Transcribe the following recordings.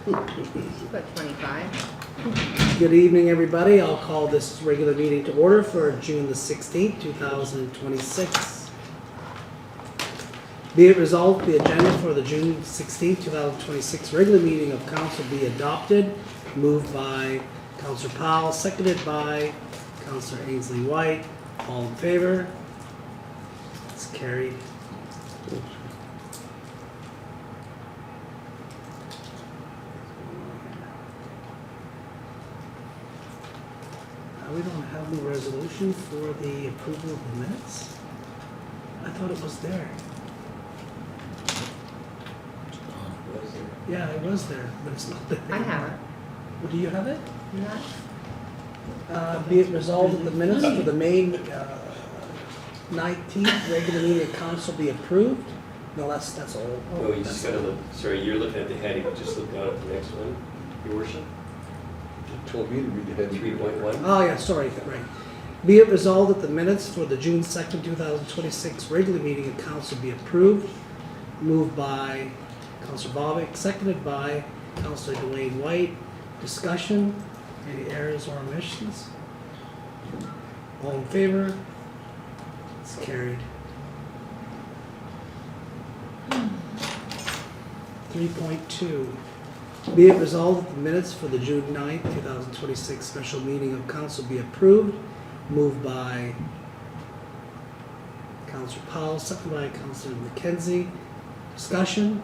Put 25. Good evening, everybody. I'll call this regular meeting to order for June the 16th, 2026. Be it resolved, the agenda for the June 16th, 2026 regular meeting of council be adopted. Moved by Councillor Powell, seconded by Councillor Ainslie Whyte. All in favor? It's carried. We don't have the resolution for the approval of the minutes? I thought it was there. Yeah, it was there, but it's not there. I have it. Well, do you have it? Not. Be it resolved that the minutes for the May 19th regular meeting of council be approved? No, that's all. No, you just gotta look, sorry, you're looking at the heading, just look down at the next one, your worship, You told me to read the heading. 3.1. Oh, yeah, sorry, right. Be it resolved that the minutes for the June 2nd, 2026 regular meeting of council be approved. Moved by Councillor Bobick, seconded by Councillor Duane Whyte. Discussion, any errors or omissions? All in favor? It's carried. 3.2. Be it resolved that the minutes for the June 9th, 2026 special meeting of council be approved. Moved by Councillor Powell, seconded by Councillor McKenzie. Discussion?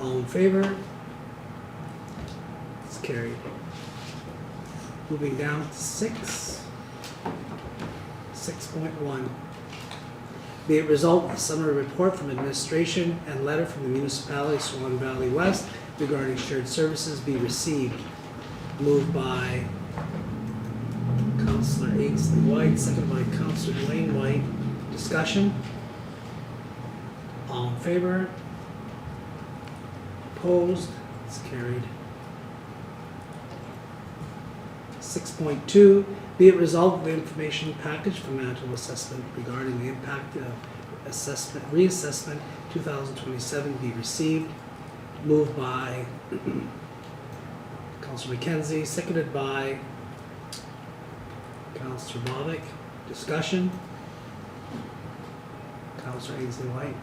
All in favor? It's carried. Moving down to 6.1. Be it resolved that the summary report from administration and letter from the municipality Swan Valley West regarding shared services be received. Moved by Councillor Ainslie Whyte, seconded by Councillor Duane Whyte. Discussion? All in favor? Opposed? It's carried. 6.2. Be it resolved the information package from Manitoba Assessment regarding the impact of reassessment 2027 be received. Moved by Councillor McKenzie, seconded by Councillor Bobick. Discussion? Councillor Ainslie Whyte.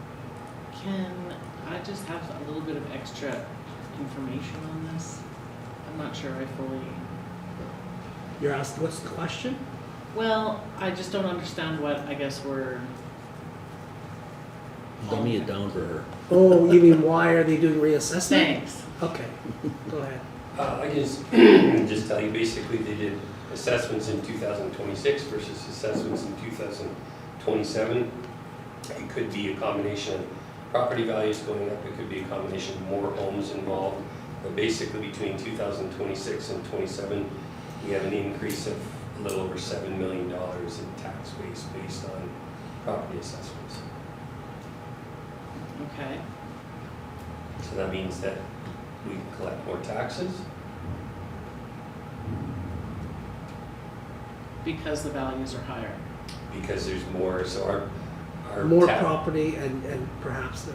Can I just have a little bit of extra information on this? I'm not sure I fully... You're asked, what's the question? Well, I just don't understand what I guess we're... Dummy it down for her. Oh, you mean why are they doing reassessment? Thanks. Okay, go ahead. I just tell you, basically, they did assessments in 2026 versus assessments in 2027. It could be a combination of property values going up, it could be a combination of more homes involved, but basically between 2026 and 27, we have an increase of a little over $7 million in tax base based on property assessments. Okay. So that means that we can collect more taxes. Because the values are higher. Because there's more, so our More property and perhaps the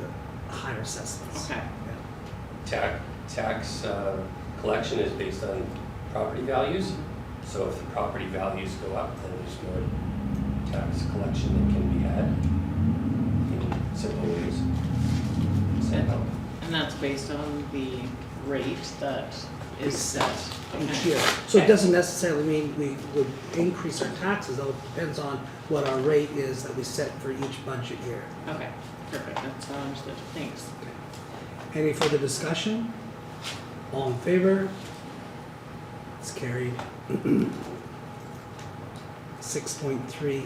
higher assessments. Okay. tax collection is based on property values. So if the property values go up, then there's more tax collection that can be had in simple ways. And that's based on the rate that is set. Each Okay. year. So it Okay. doesn't necessarily mean we would increase our taxes, though it depends on what our rate is that we set for each budget year. Okay, perfect, that's understood, thanks. Any further discussion? All in favor? It's carried. 6.3.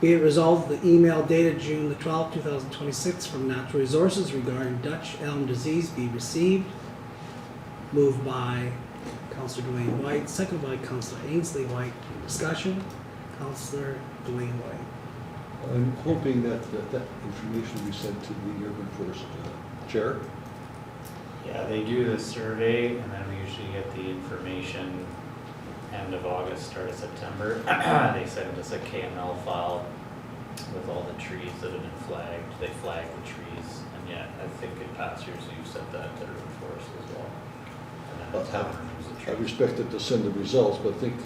Be it resolved, the email dated June the 12th, 2026 from Natural Resources regarding Dutch elm disease be received. Moved by Councillor Duane Whyte, seconded by Councillor Ainslie Whyte. Discussion? Councillor Duane Whyte. I'm hoping that information will be sent to the urban forest chair. Yeah, they do the survey and then we usually get the information end of August, start of September. They send us a KML file with all the trees that have been flagged, they flag the trees, and yeah, I think in past years you've said that to urban forest as well. And then the town removes the I trees. respect it to send the results, but I think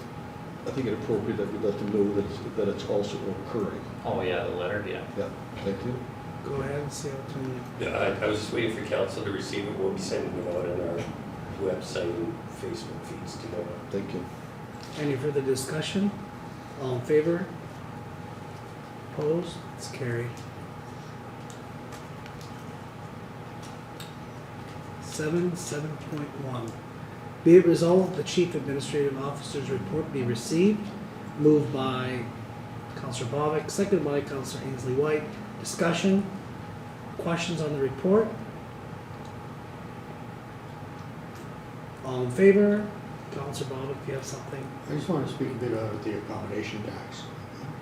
it appropriate that we let them know that it's also occurring. Oh, yeah, the letter, yeah. Yeah, thank you. Go ahead and see how Tanya. Yeah, I was just waiting for council to receive it. We'll be sending it out on our website and Facebook feeds tomorrow. Thank you. Any further discussion? All in favor? Opposed? It's carried. 7.1. Be it resolved that the Chief Administrative Officer's report be received. Moved by Councillor Bobick, seconded by Councillor Ainslie Whyte. Discussion? Questions on the report? All in favor? Councillor Bobick, do you have something? I just want to speak a bit about the accommodation tax.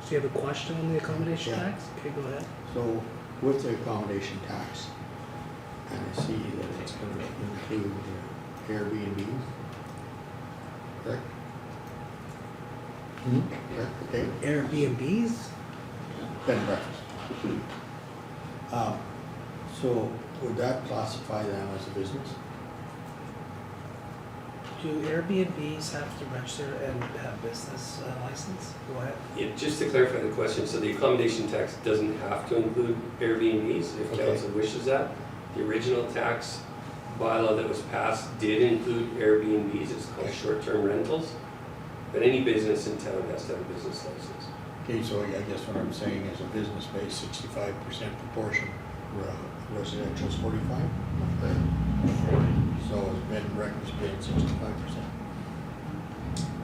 Do you have a question on the accommodation Yeah. tax? Okay, go ahead. So with the accommodation tax, and I see that it's going to include Airbnbs. Correct? Correct, okay. Airbnbs? Bed and breakfast. So would that classify them as a business? Do Airbnbs have to register and have business license? Go ahead. Yeah, just to clarify the question, so the accommodation tax doesn't have to include Airbnbs if Okay. council wishes that. The original tax bylaw that was passed did include Airbnbs, it's called short-term rentals. But any business in town has to have a business license. Okay, so I guess what I'm saying is a business pays 65% proportion, residential is 45? So is bed and breakfast paying 65%?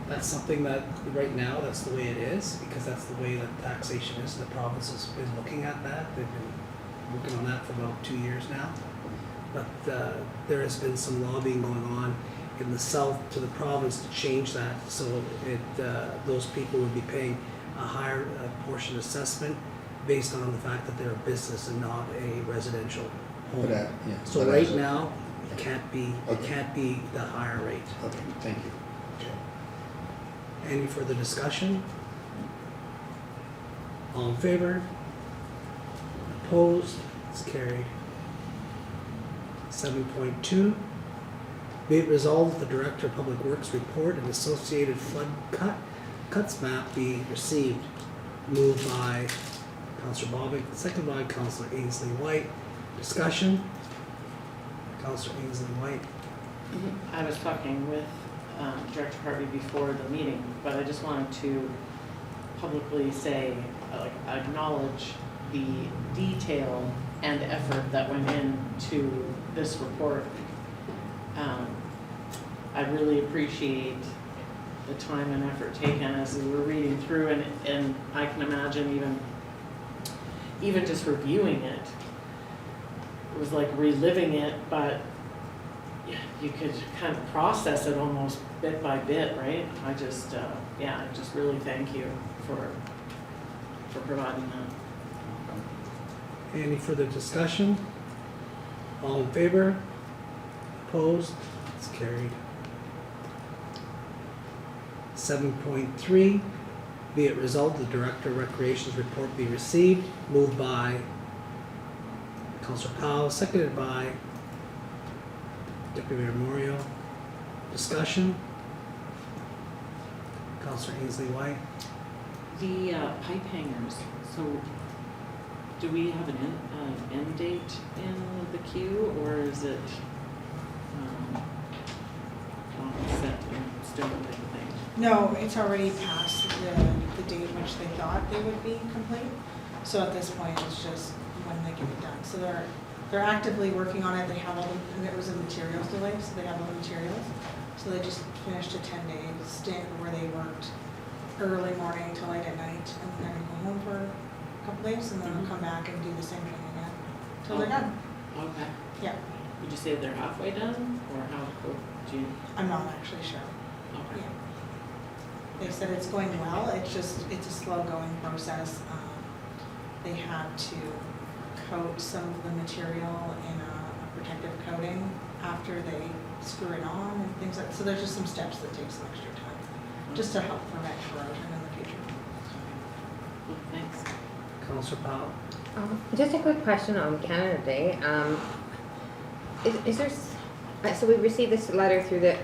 That's something that, right now, that's the way it is, because that's the way that taxation is. The province has been looking at that. They've been working on that for about 2 years now. But there has been some lobbying going on in the south to the province to change that, so those people would be paying a higher portion assessment based on the fact that they're a business and not a residential home. But, yeah. So but right as a- now, it can't be Okay. the higher rate. Okay, thank you. Any further discussion? All in favor? Opposed? It's carried. 7.2. Be it resolved that the Director of Public Works report and associated flood cuts map be received. Moved by Councillor Bobick, seconded by Councillor Ainslie Whyte. Discussion? Councillor Ainslie Whyte. I was talking with Director Harvey before the meeting, but I just wanted to publicly say, acknowledge the detail and effort that went into this report. I really appreciate the time and effort taken as we were reading through, and I can imagine even just reviewing it, it was like reliving it, but you could kind of process it almost bit by bit, right? I just really thank you for providing that. Any further discussion? All in favor? Opposed? It's carried. 7.3, be it resolved the Director of Recreation's report be received. Moved by Councillor Powell, seconded by Deputy Mayor Moriaux. Discussion? Councillor Ainslie Whyte. The pipe hangers, so do we have an end date in the queue, or is it set in stone type of thing? No, it's already past the date in which they thought they would be complete. So at this point, it's just when they get it done. So they're actively working on it. They have all the, and it was a materials delay, so they have all the materials. So they just finished a 10-day stint where they worked early morning till late at night, and then they're gonna go home for a couple days, and then they'll come back and do the same thing again till they're done. Okay. Yeah, Would you say they're halfway done, or how, do you? I'm not actually sure. Okay. Yeah. They said it's going well, it's a slow going process. They had to coat some of the material in a protective coating after they screw it on and things like, so there's just some steps that take some extra time, just to help prevent corrosion in the future. Well, thanks. Councillor Powell. Just a quick question on Canada Day. Is there, so we received this letter through the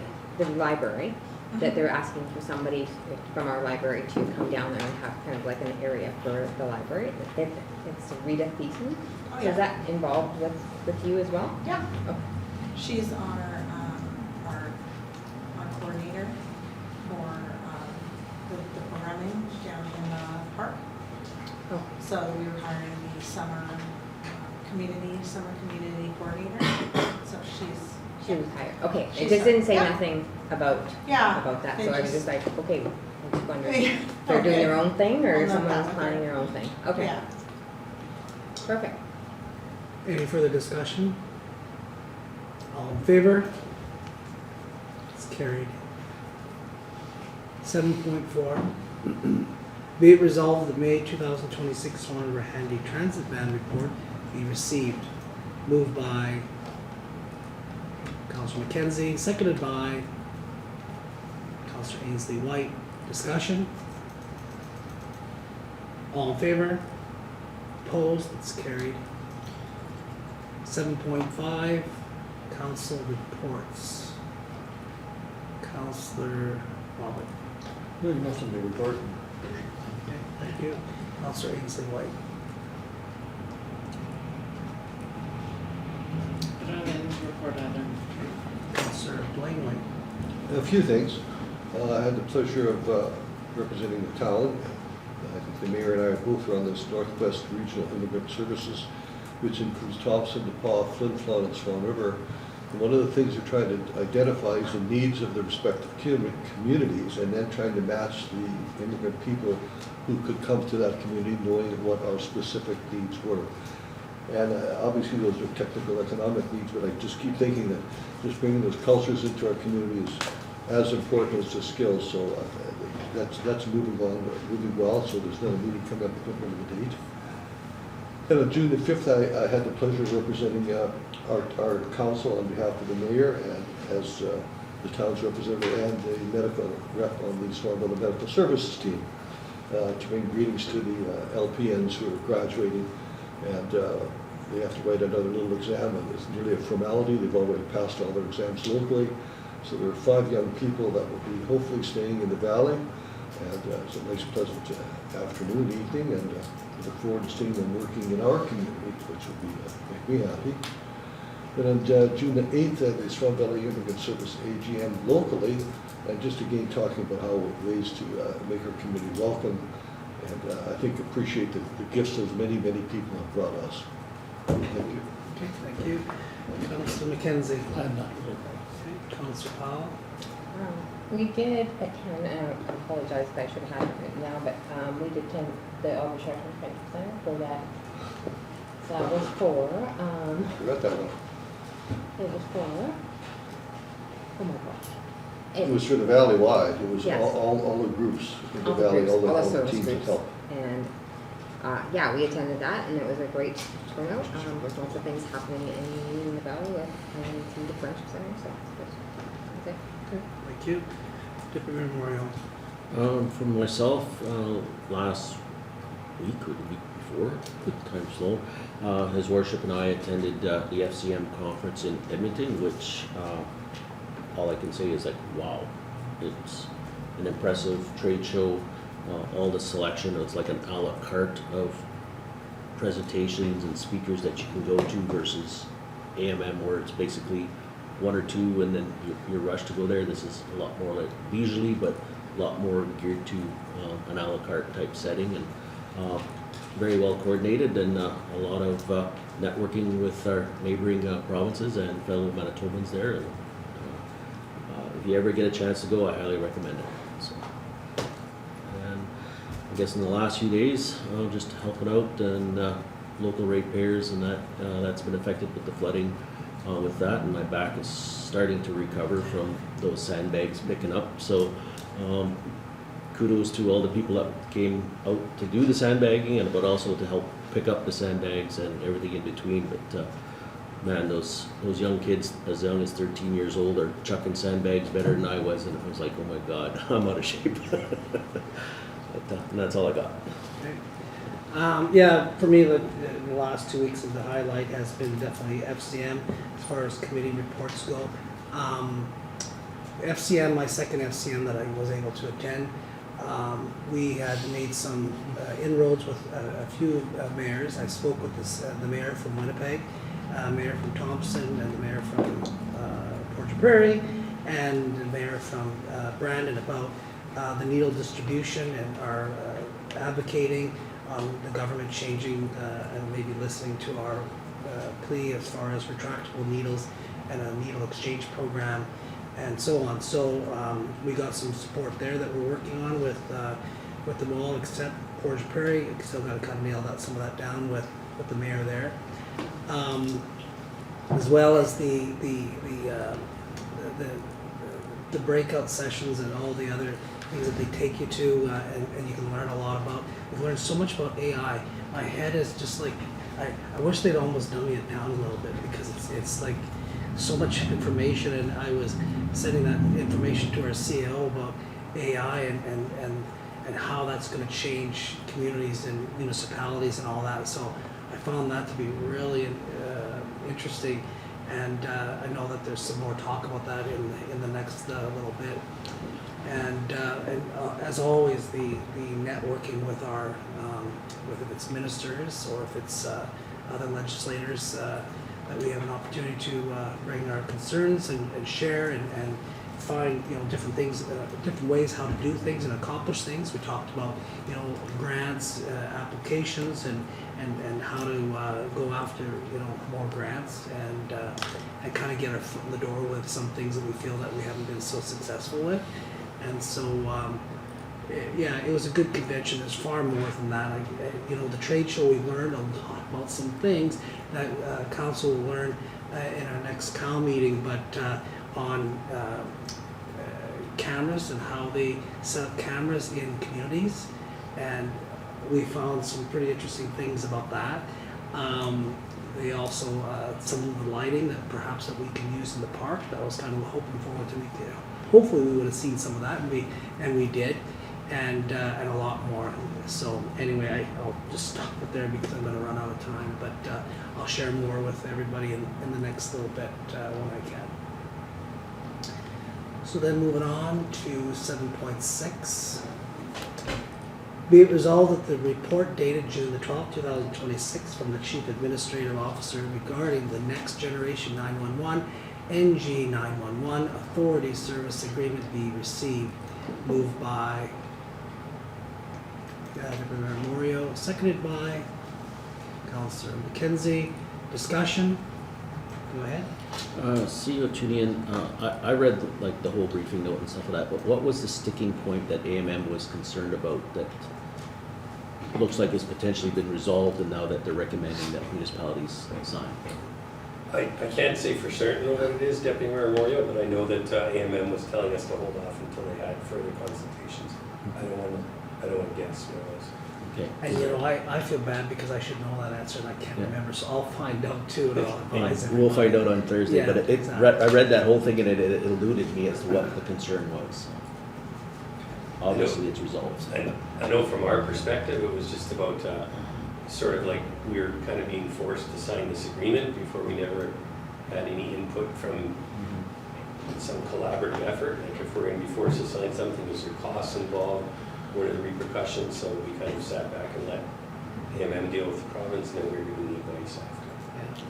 library that they're asking for somebody from our library to come down there and have kind of like an area for the library. It's Rita Thiessen. Oh, So yeah. is that involved with you as well? Yeah. Oh. She's our coordinator for the programming down in the park. Oh. So we were hiring the summer community coordinator. So She was hired. Okay, it She's just didn't say yeah. nothing about Yeah. that. they So I was just- just like, okay, I'm just wondering. Yeah. They're doing their own thing We'll or note that someone's with planning her. their own thing? Okay, Yeah. perfect. Any further discussion? All in favor? It's carried. 7.4. Be it resolved, the May 2026 Swan River Handy Transit Van Report be received. Moved by Councillor McKenzie, seconded by Councillor Ainslie Whyte. Discussion? All in favor? Opposed? It's carried. 7.5, council reports. Councillor Bobick. There's nothing to report. Okay, thank you. Councillor Ainslie Whyte. I don't have anything to report either. Councillor Duane Whyte. A few things. I had the pleasure of representing the town. I think the mayor and I both run this Northwest Regional Immigrant Services, which includes Thompson, DePaul, Flin Flon, and Swan River. And one of the things we're trying to identify is the needs of the respective communities, and then trying to match the immigrant people who could come to that community, knowing what our specific needs were. And obviously those are technical economic needs, but I just keep thinking that just bringing those cultures into our community is as important as the skills. So that's moving on really well. So there's another meeting coming up, I don't remember the date. And on June the 5th, I had the pleasure of representing our council on behalf of the mayor and as the town's representative and the medical rep on the Swan River Medical Services team to bring greetings to the LPNs who are graduating. And they have to write another little exam, and it's nearly a formality. They've already passed all their exams locally. So there are 5 young people that will be hopefully staying in the valley. And it's a nice, pleasant afternoon, evening, and we look forward to seeing them working in our community, which will make me happy. Then on June the 8th, the Swan Valley Immigrant Service AGM locally, and just again talking about how ways to make our community welcome, and I think appreciate the gifts that many, many people have brought us. Thank you. Okay, thank you. Councillor McKenzie. I'm not. Councillor Powell. We did attend, and I apologize if I should have it written down, but we did attend the Alberta Sheriff Convention Center for that. So that was for, Forgot that one. it was for, oh my gosh. It was for the valley-wide. It was Yes. all the groups in the All the valley, groups, all the all the service teams that groups. help. And, yeah, we attended that, and it was a great turnout. There's lots of things happening in the valley with, some differential centers, so it's good. That's it. Okay, thank you. Deputy Moriaux. From myself, last week or the week before, time's slow, His Worship and I attended the FCM conference in Edmonton, which all I can say is like, wow. It's an impressive trade show. All the selection, it's like an a la carte of presentations and speakers that you can go to versus AMM where it's basically 1 or 2 and then you're rushed to go there. This is a lot more like leisurely, but a lot more geared to an a la carte type setting, and very well coordinated, and a lot of networking with our neighboring provinces and fellow Manitobans there. And if you ever get a chance to go, I highly recommend it. So, and I guess in the last few days, just helping out and local ratepayers, and that's been affected with the flooding. With that, and my back is starting to recover from those sandbags picking up. So kudos to all the people that came out to do the sandbagging, and but also to help pick up the sandbags and everything in between. But man, those young kids as young as 13 years old are chucking sandbags better than I was, and I was like, oh my God, I'm out of shape. But, and that's all I got. Okay. Yeah, for me, the last 2 weeks of the highlight has been definitely FCM as far as committee reports go. FCM, my second FCM that I was able to attend, we had made some inroads with a few mayors. I spoke with the mayor from Winnipeg, mayor from Thompson, and the mayor from Portage Prairie, and the mayor from Brandon about the needle distribution and our advocating on the government changing and maybe listening to our plea as far as retractable needles and a needle exchange program and so on. So we got some support there that we're working on with them all except Portage Prairie. Still got to kind of nail some of that down with the mayor there, as well as the breakout sessions and all the other things that they take you to, and you can learn a lot about. We've learned so much about AI. My head is just like, I wish they'd almost dummy it down a little bit because it's like so much information, and I was sending that information to our CEO about AI and how that's going to change communities and municipalities and all that. So I found that to be really interesting, and I know that there's some more talk about that in the next little bit. And as always, the networking with our, whether it's ministers or if it's other legislators, that we have an opportunity to bring our concerns and share and find different things, different ways how to do things and accomplish things. We talked about grants, applications, and how to go after more grants and kind of get our foot in the door with some things that we feel that we haven't been so successful with. And so, yeah, it was a good convention. There's far more than that. The trade show, we learned a lot about some things that council will learn in our next COW meeting, but on cameras and how they set up cameras in communities. And we found some pretty interesting things about that. They also, some of the lighting that perhaps that we can use in the park, that I was kind of hoping forward to meet there. Hopefully we would have seen some of that, and we did, and a lot more. So anyway, I'll just stop it there because I'm going to run out of time. But I'll share more with everybody in the next little bit when I can. So then moving on to 7.6. Be it resolved that the report dated June the 12th, 2026 from the Chief Administrative Officer regarding the Next Generation 911 NG 911 Authority Service Agreement be received. Moved by Moriaux, seconded by Councillor McKenzie. Discussion? Go ahead. CEO Tewnion, I read the whole briefing note and stuff like that, but what was the sticking point that AMM was concerned about that looks like it's potentially been resolved and now that they're recommending that municipalities sign? I can't say for certain what it is, Deputy Mayor Moriaux, but I know that AMM was telling us to hold off until they had further consultations. I don't want to guess what it was. Okay. And I feel bad because I should know that answer and I can't remember, so I'll find out too and I'll advise everybody. We'll find out on Thursday, Yeah, but exactly. I read that whole thing and it eluded me as to what the concern was. Obviously, it's resolved. I know from our perspective, it was just about sort of like we were kind of being forced to sign this agreement before we never had any input from some collaborative effort. Like if we're going to be forced to sign something, is there costs involved? What are the repercussions? So we kind of sat back and let AMM deal with the province, and then we were doing the advice after. Yeah.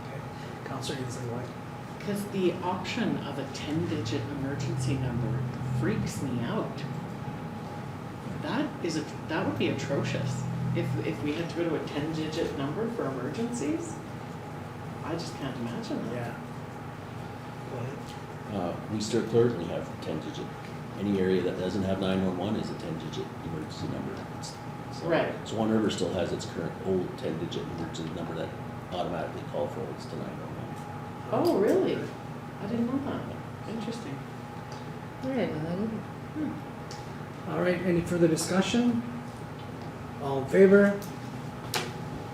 Okay. Councillor Ainslie, why? Because the option of a 10-digit emergency number freaks me out. That would be atrocious. If we had to go to a 10-digit number for emergencies, I just can't imagine that. Yeah. Go ahead. We still currently have 10-digit. Any area that doesn't have 911 is a 10-digit emergency number. Right. Swan River still has its current old 10-digit emergency number that automatically call forwards to 911. Oh, really? I didn't know that. Interesting. I didn't know that either. All right, any further discussion? All in favor?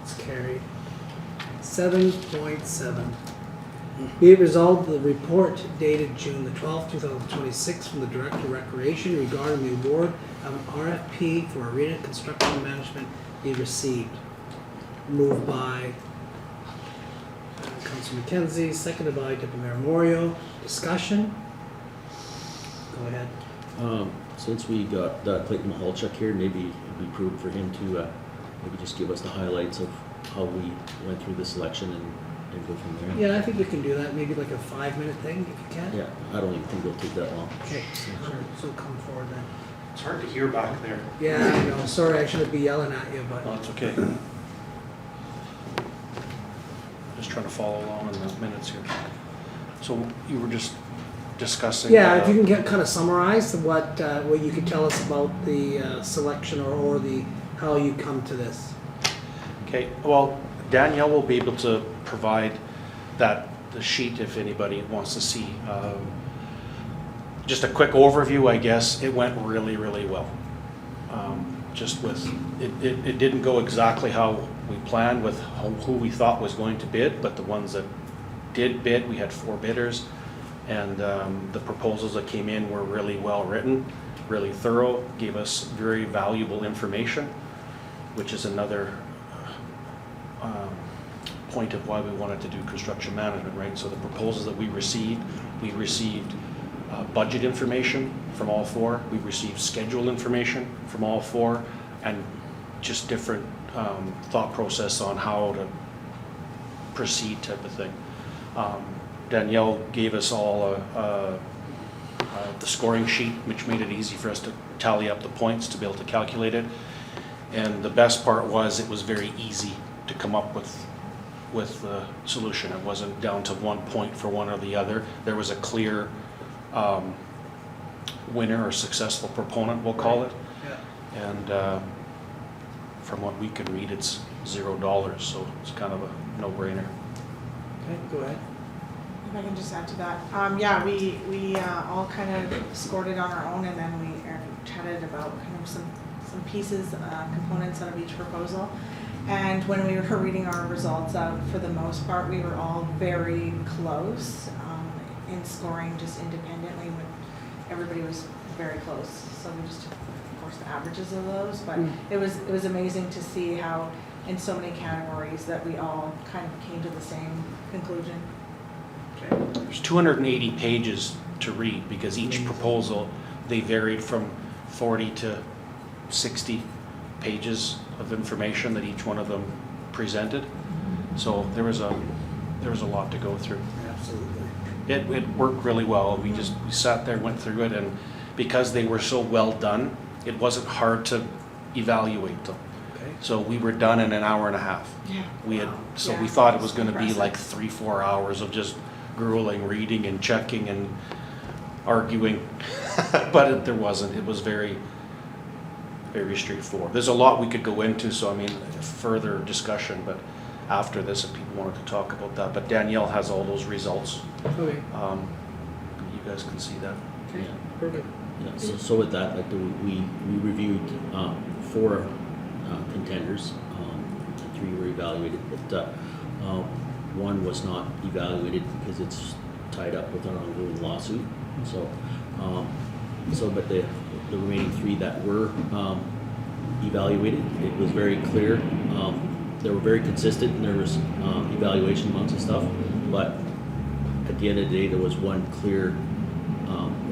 It's carried. 7.7. Be it resolved the report dated June the 12th, 2026 from the Director of Recreation regarding the award of an RFP for arena construction management be received. Moved by Councillor McKenzie, seconded by Deputy Mayor Moriaux. Discussion? Go ahead. Since we got Clayton Mahalchuk here, maybe it'd be prudent for him to maybe just give us the highlights of how we went through the selection and go from there. Yeah, I think we can do that, maybe like a 5-minute thing, if you can. Yeah, I don't even think it'll take that long. Okay, so come forward then. It's hard to hear back there. Yeah, I know, sorry, I shouldn't be yelling at you, but. No, it's okay. Just trying to follow along in the minutes here. So you were just discussing. Yeah, if you can get, kind of summarize what you could tell us about the selection or the, how you come to this. Okay, well, Danielle will be able to provide the sheet if anybody wants to see. Just a quick overview, I guess. It went really, really well. Just with, it didn't go exactly how we planned with who we thought was going to bid, but the ones that did bid, we had 4 bidders. And the proposals that came in were really well written, really thorough, gave us very valuable information, which is another point of why we wanted to do construction management, right? So the proposals that we received budget information from all 4. We received schedule information from all 4, and just different thought process on how to proceed type of thing. Danielle gave us all the scoring sheet, which made it easy for us to tally up the points to be able to calculate it. And the best part was it was very easy to come up with the solution. It wasn't down to 1 point for one or the other. There was a clear winner or successful proponent, we'll call it. Yeah. And from what we can read, it's $0, so it's kind of a no-brainer. Okay, go ahead. If I can just add to that, yeah, we all kind of scored it on our own, and then we chatted about kind of some pieces, components out of each proposal. And when we were reading our results out, for the most part, we were all very close in scoring just independently. When everybody was very close, so we just took, of course, the averages of those. But it was amazing to see how, in so many categories, that we all kind of came to the same conclusion. There's 280 pages to read because each proposal, they varied from 40 to 60 pages of information that each one of them presented. So there was a lot to go through. Absolutely. It worked really well. We sat there, went through it, and because they were so well done, it wasn't hard to evaluate them. Okay. So we were done in an hour and a half. Yeah. We had, so Yeah, we thought it was going to be impressive. like 3-4 hours of just grueling reading and checking and arguing, but there wasn't. It was very, very straightforward. There's a lot we could go into, so I mean, further discussion, but after this, if people wanted to talk about that. But Danielle has all those results. Okay. You guys can see that. Okay. Perfect. Yeah, so with that, like we reviewed 4 contenders, 3 were evaluated, but 1 was not evaluated because it's tied up with an ongoing lawsuit. So, but the remaining 3 that were evaluated, it was very clear. They were very consistent, and there was evaluation amounts and stuff. But at the end of the day, there was one clear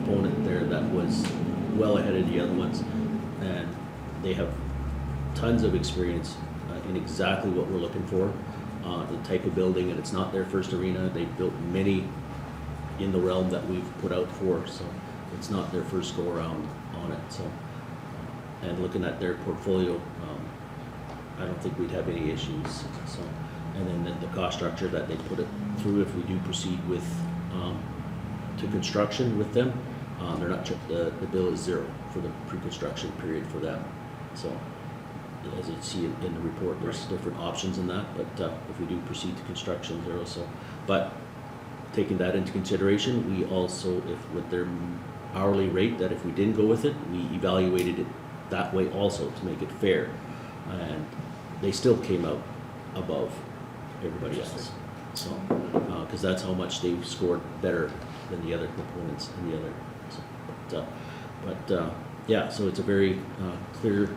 opponent there that was well ahead of the other ones, and they have tons of experience in exactly what we're looking for. The type of building, and it's not their first arena. They've built many in the realm that we've put out for, so it's not their first go around on it. So, and looking at their portfolio, I don't think we'd have any issues. So, and then the cost structure that they put it through, if we do proceed with to construction with them, they're not the bill is 0 for the pre-construction period for them. So, as you see in the report, there's different options in that, but if we do proceed to construction, 0. So, but taking that into consideration, we also, if with their hourly rate, that if we didn't go with it, we evaluated it that way also to make it fair, and they still came out above everybody else. So, because that's how much they scored better than the other components in the other. So, but Yeah, so it's a very clear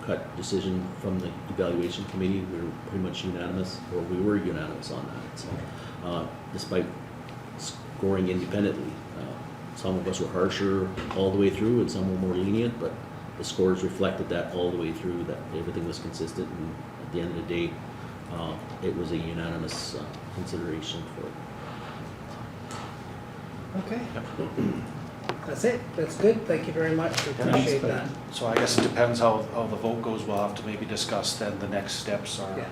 cut decision from the evaluation committee. We were pretty much unanimous, or we were unanimous on that. So despite scoring independently, some of us were harsher all the way through and some were more lenient, but the scores reflected that all the way through, that everything was consistent, and at the end of the day, it was a unanimous consideration for it. Okay. That's it. That's good. Thank you very much. We appreciate that. So I guess it depends how the vote goes. We'll have to maybe discuss then the next steps are. Yeah.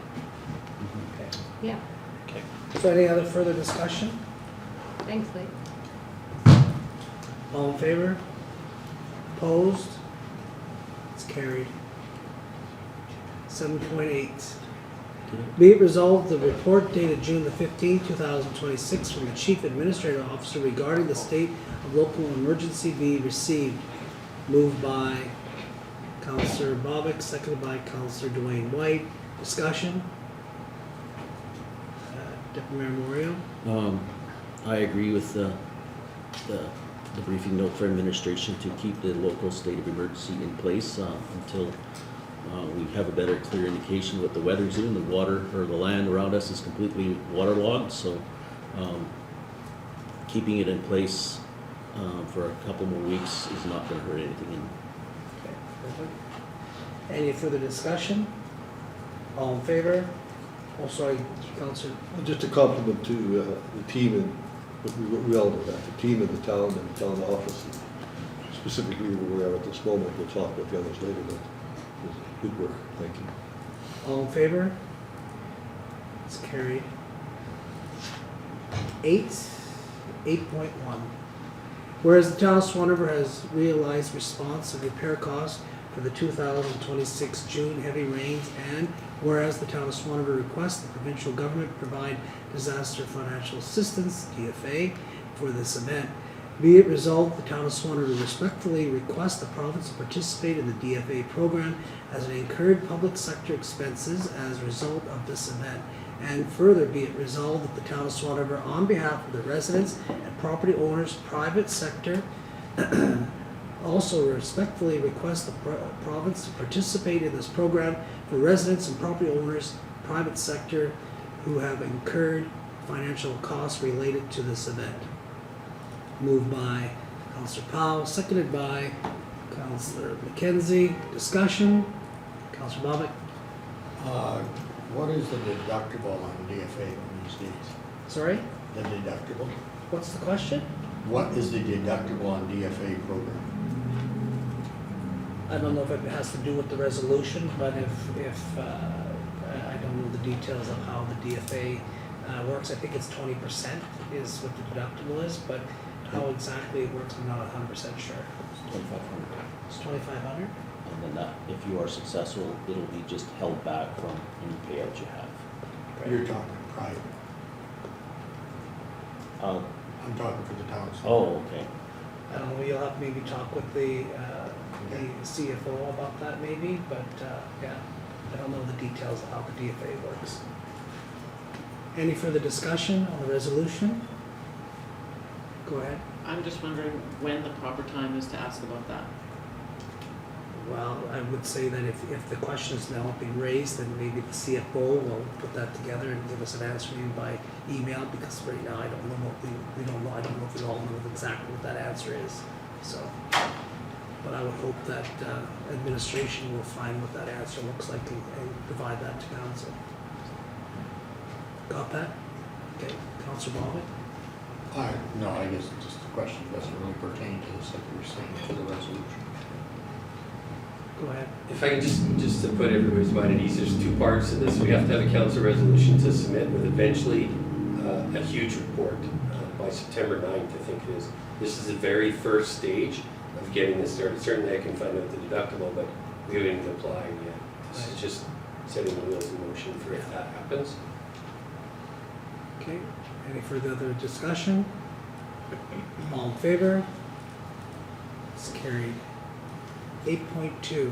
Okay. Yeah, Okay. So any other further discussion? thanks, Lee. All in favor? Opposed? It's carried. 7.8. Be it resolved, the report dated June the 15th, 2026 from the Chief Administrative Officer regarding the state of local emergency be received. Moved by Councillor Bobick, seconded by Councillor Duane Whyte. Discussion? Deputy Mayor Moriaux? I agree with the briefing note for administration to keep the local state of emergency in place until we have a better, clear indication what the weather's doing. The water, or the land around us, is completely waterlogged, so keeping it in place for a couple more weeks is not going to hurt anything. Okay, perfect. Any further discussion? All in favor? Oh, sorry, Councillor. Just a compliment to the team, and we all know that, the team in the town and the town office, and specifically where we are at this moment. We'll talk about the others later, but it was good work. Thank you. All in favor? It's carried. 8.1. Whereas the town of Swan River has realized response and repair costs for the 2026 June heavy rains, and whereas the town of Swan River requests the provincial government provide disaster financial assistance, DFA, for this event, be it resolved, the town of Swan River respectfully requests the province to participate in the DFA program as an incurred public sector expenses as a result of this event. And further, be it resolved that the town of Swan River, on behalf of the residents and property owners, private sector, also respectfully request the province to participate in this program for residents and property owners, private sector, who have incurred financial costs related to this event. Moved by Councillor Powell, seconded by Councillor McKenzie. Discussion? Councillor Bobick? What is the deductible on DFA these days? Sorry? The deductible? What's the question? What is the deductible on DFA program? I don't know if it has to do with the resolution, but if I don't know the details of how the DFA works. I think it's 20% is what the deductible is, but how exactly it works, I'm not 100% sure. It's 2,500. It's 2,500? And then if you are successful, it'll be just held back from any payout you have. You're talking private. Uh, I'm talking for the town. oh, okay. I don't know, you'll have to maybe talk with the CFO about that maybe, but yeah, I don't know the details of how the DFA works. Any further discussion on the resolution? Go ahead. I'm just wondering when the proper time is to ask about that. Well, I would say that if the question is now being raised, then maybe the CFO will put that together and give us an answer maybe by email, because right now I don't know what we don't know. I don't know if we all know exactly what that answer is. So, but I would hope that administration will find what that answer looks like and provide that to council. Got that? Okay, Councillor Bobick? No, I guess it's just a question doesn't really pertain to this, like you were saying, to the resolution. Go ahead. If I can just to put everybody's mind at ease, there's two parts to this. We have to have a council resolution to submit with eventually a huge report by September 9th, I think it is. This is the very first stage of getting this started. Certainly I can find out the deductible, but we haven't even applied yet. This is just setting the wheels in motion for if that happens. Okay, any further other discussion? All in favor? It's carried. 8.2.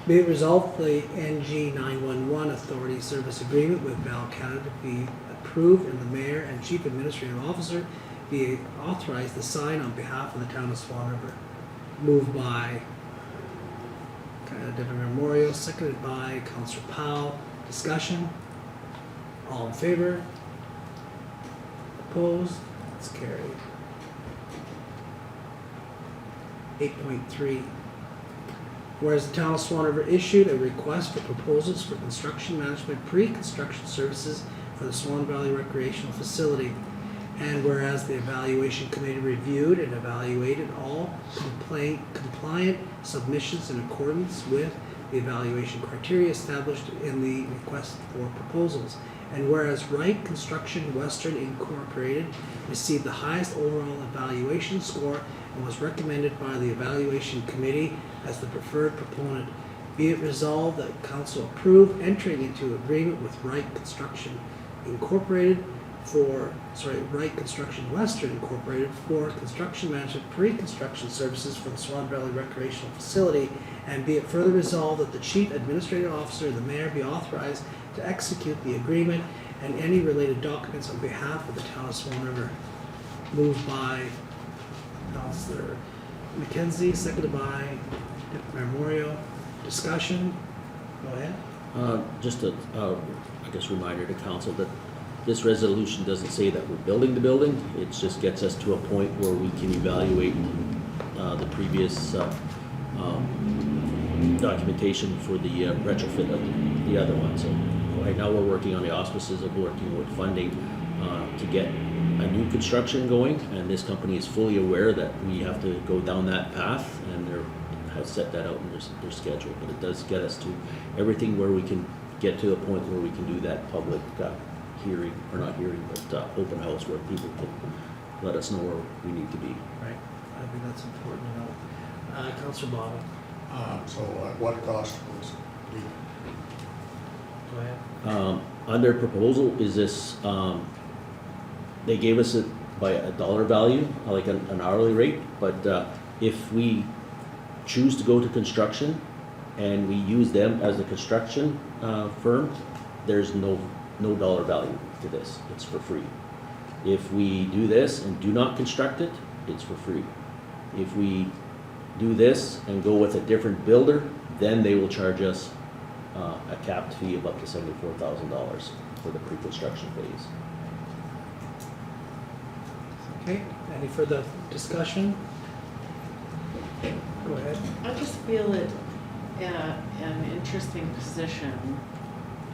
Be it resolved, the NG 911 Authority Service Agreement with Bell Canada be approved, and the Mayor and Chief Administrative Officer be authorized to sign on behalf of the town of Swan River. moved by Deputy Mayor Moriaux, seconded by Councillor Powell. Discussion? All in favor? Opposed? It's carried. 8.3. Whereas the town of Swan River issued a request for proposals for construction management pre-construction services for the Swan Valley Recreational Facility. And whereas the evaluation committee reviewed and evaluated all compliant submissions in accordance with the evaluation criteria established in the request for proposals. And whereas Whyte Construction Western Incorporated received the highest overall evaluation score and was recommended by the evaluation committee as the preferred proponent, be it resolved that council approve entering into agreement with Whyte Construction Incorporated Whyte Construction Western Incorporated for construction management pre-construction services for the Swan Valley Recreational Facility, and be it further resolved that the chief administrative officer and the mayor be authorized to execute the agreement and any related documents on behalf of the town of Swan River. Moved by Councillor McKenzie, seconded by Deputy Mayor Moriaux. Discussion? Go ahead. Just a, I guess, reminder to council that this resolution doesn't say that we're building the building. It just gets us to a point where we can evaluate the previous documentation for the retrofit of the other one. So right now we're working on the auspices of working with funding to get a new construction going, and this company is fully aware that we have to go down that path, and they have set that out in their schedule. But it does get us to everything where we can get to a point where we can do that public hearing, or not hearing, but open house where people can let us know where we need to be. Right. I think that's important to know. Councillor Bobick. So at what cost was the Go ahead. On their proposal is this, they gave us it by a dollar value, like an hourly rate, but if we choose to go to construction and we use them as the construction firm, there's no dollar value to this. It's for free. If we do this and do not construct it, it's for free. If we do this and go with a different builder, then they will charge us a capped fee of up to $74,000 for the pre-construction phase. Okay, any further discussion? Go ahead. I just feel it an interesting position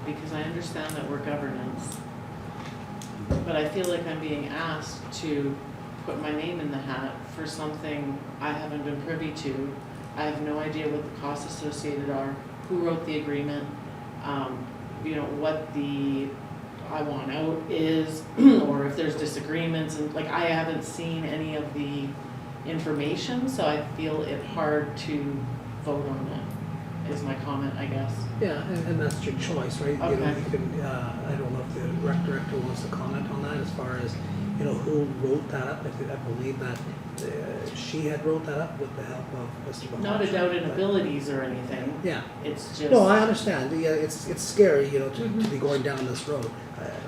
because I understand that we're governance, but I feel like I'm being asked to put my name in the hat for something I haven't been privy to. I have no idea what the costs associated are, who wrote the agreement, what the I want out is, or if there's disagreements, and like I haven't seen any of the information, so I feel it hard to vote on it, is my comment, I guess. Yeah, and that's your choice, right? Okay. You can, I don't know if the rec director wants to comment on that as far as, who wrote that up. I believe that she had wrote that up with the help of Mr. Bahar. Not a doubt in abilities or anything. Yeah. It's just. No, I understand. Yeah, it's scary, to be going down this road.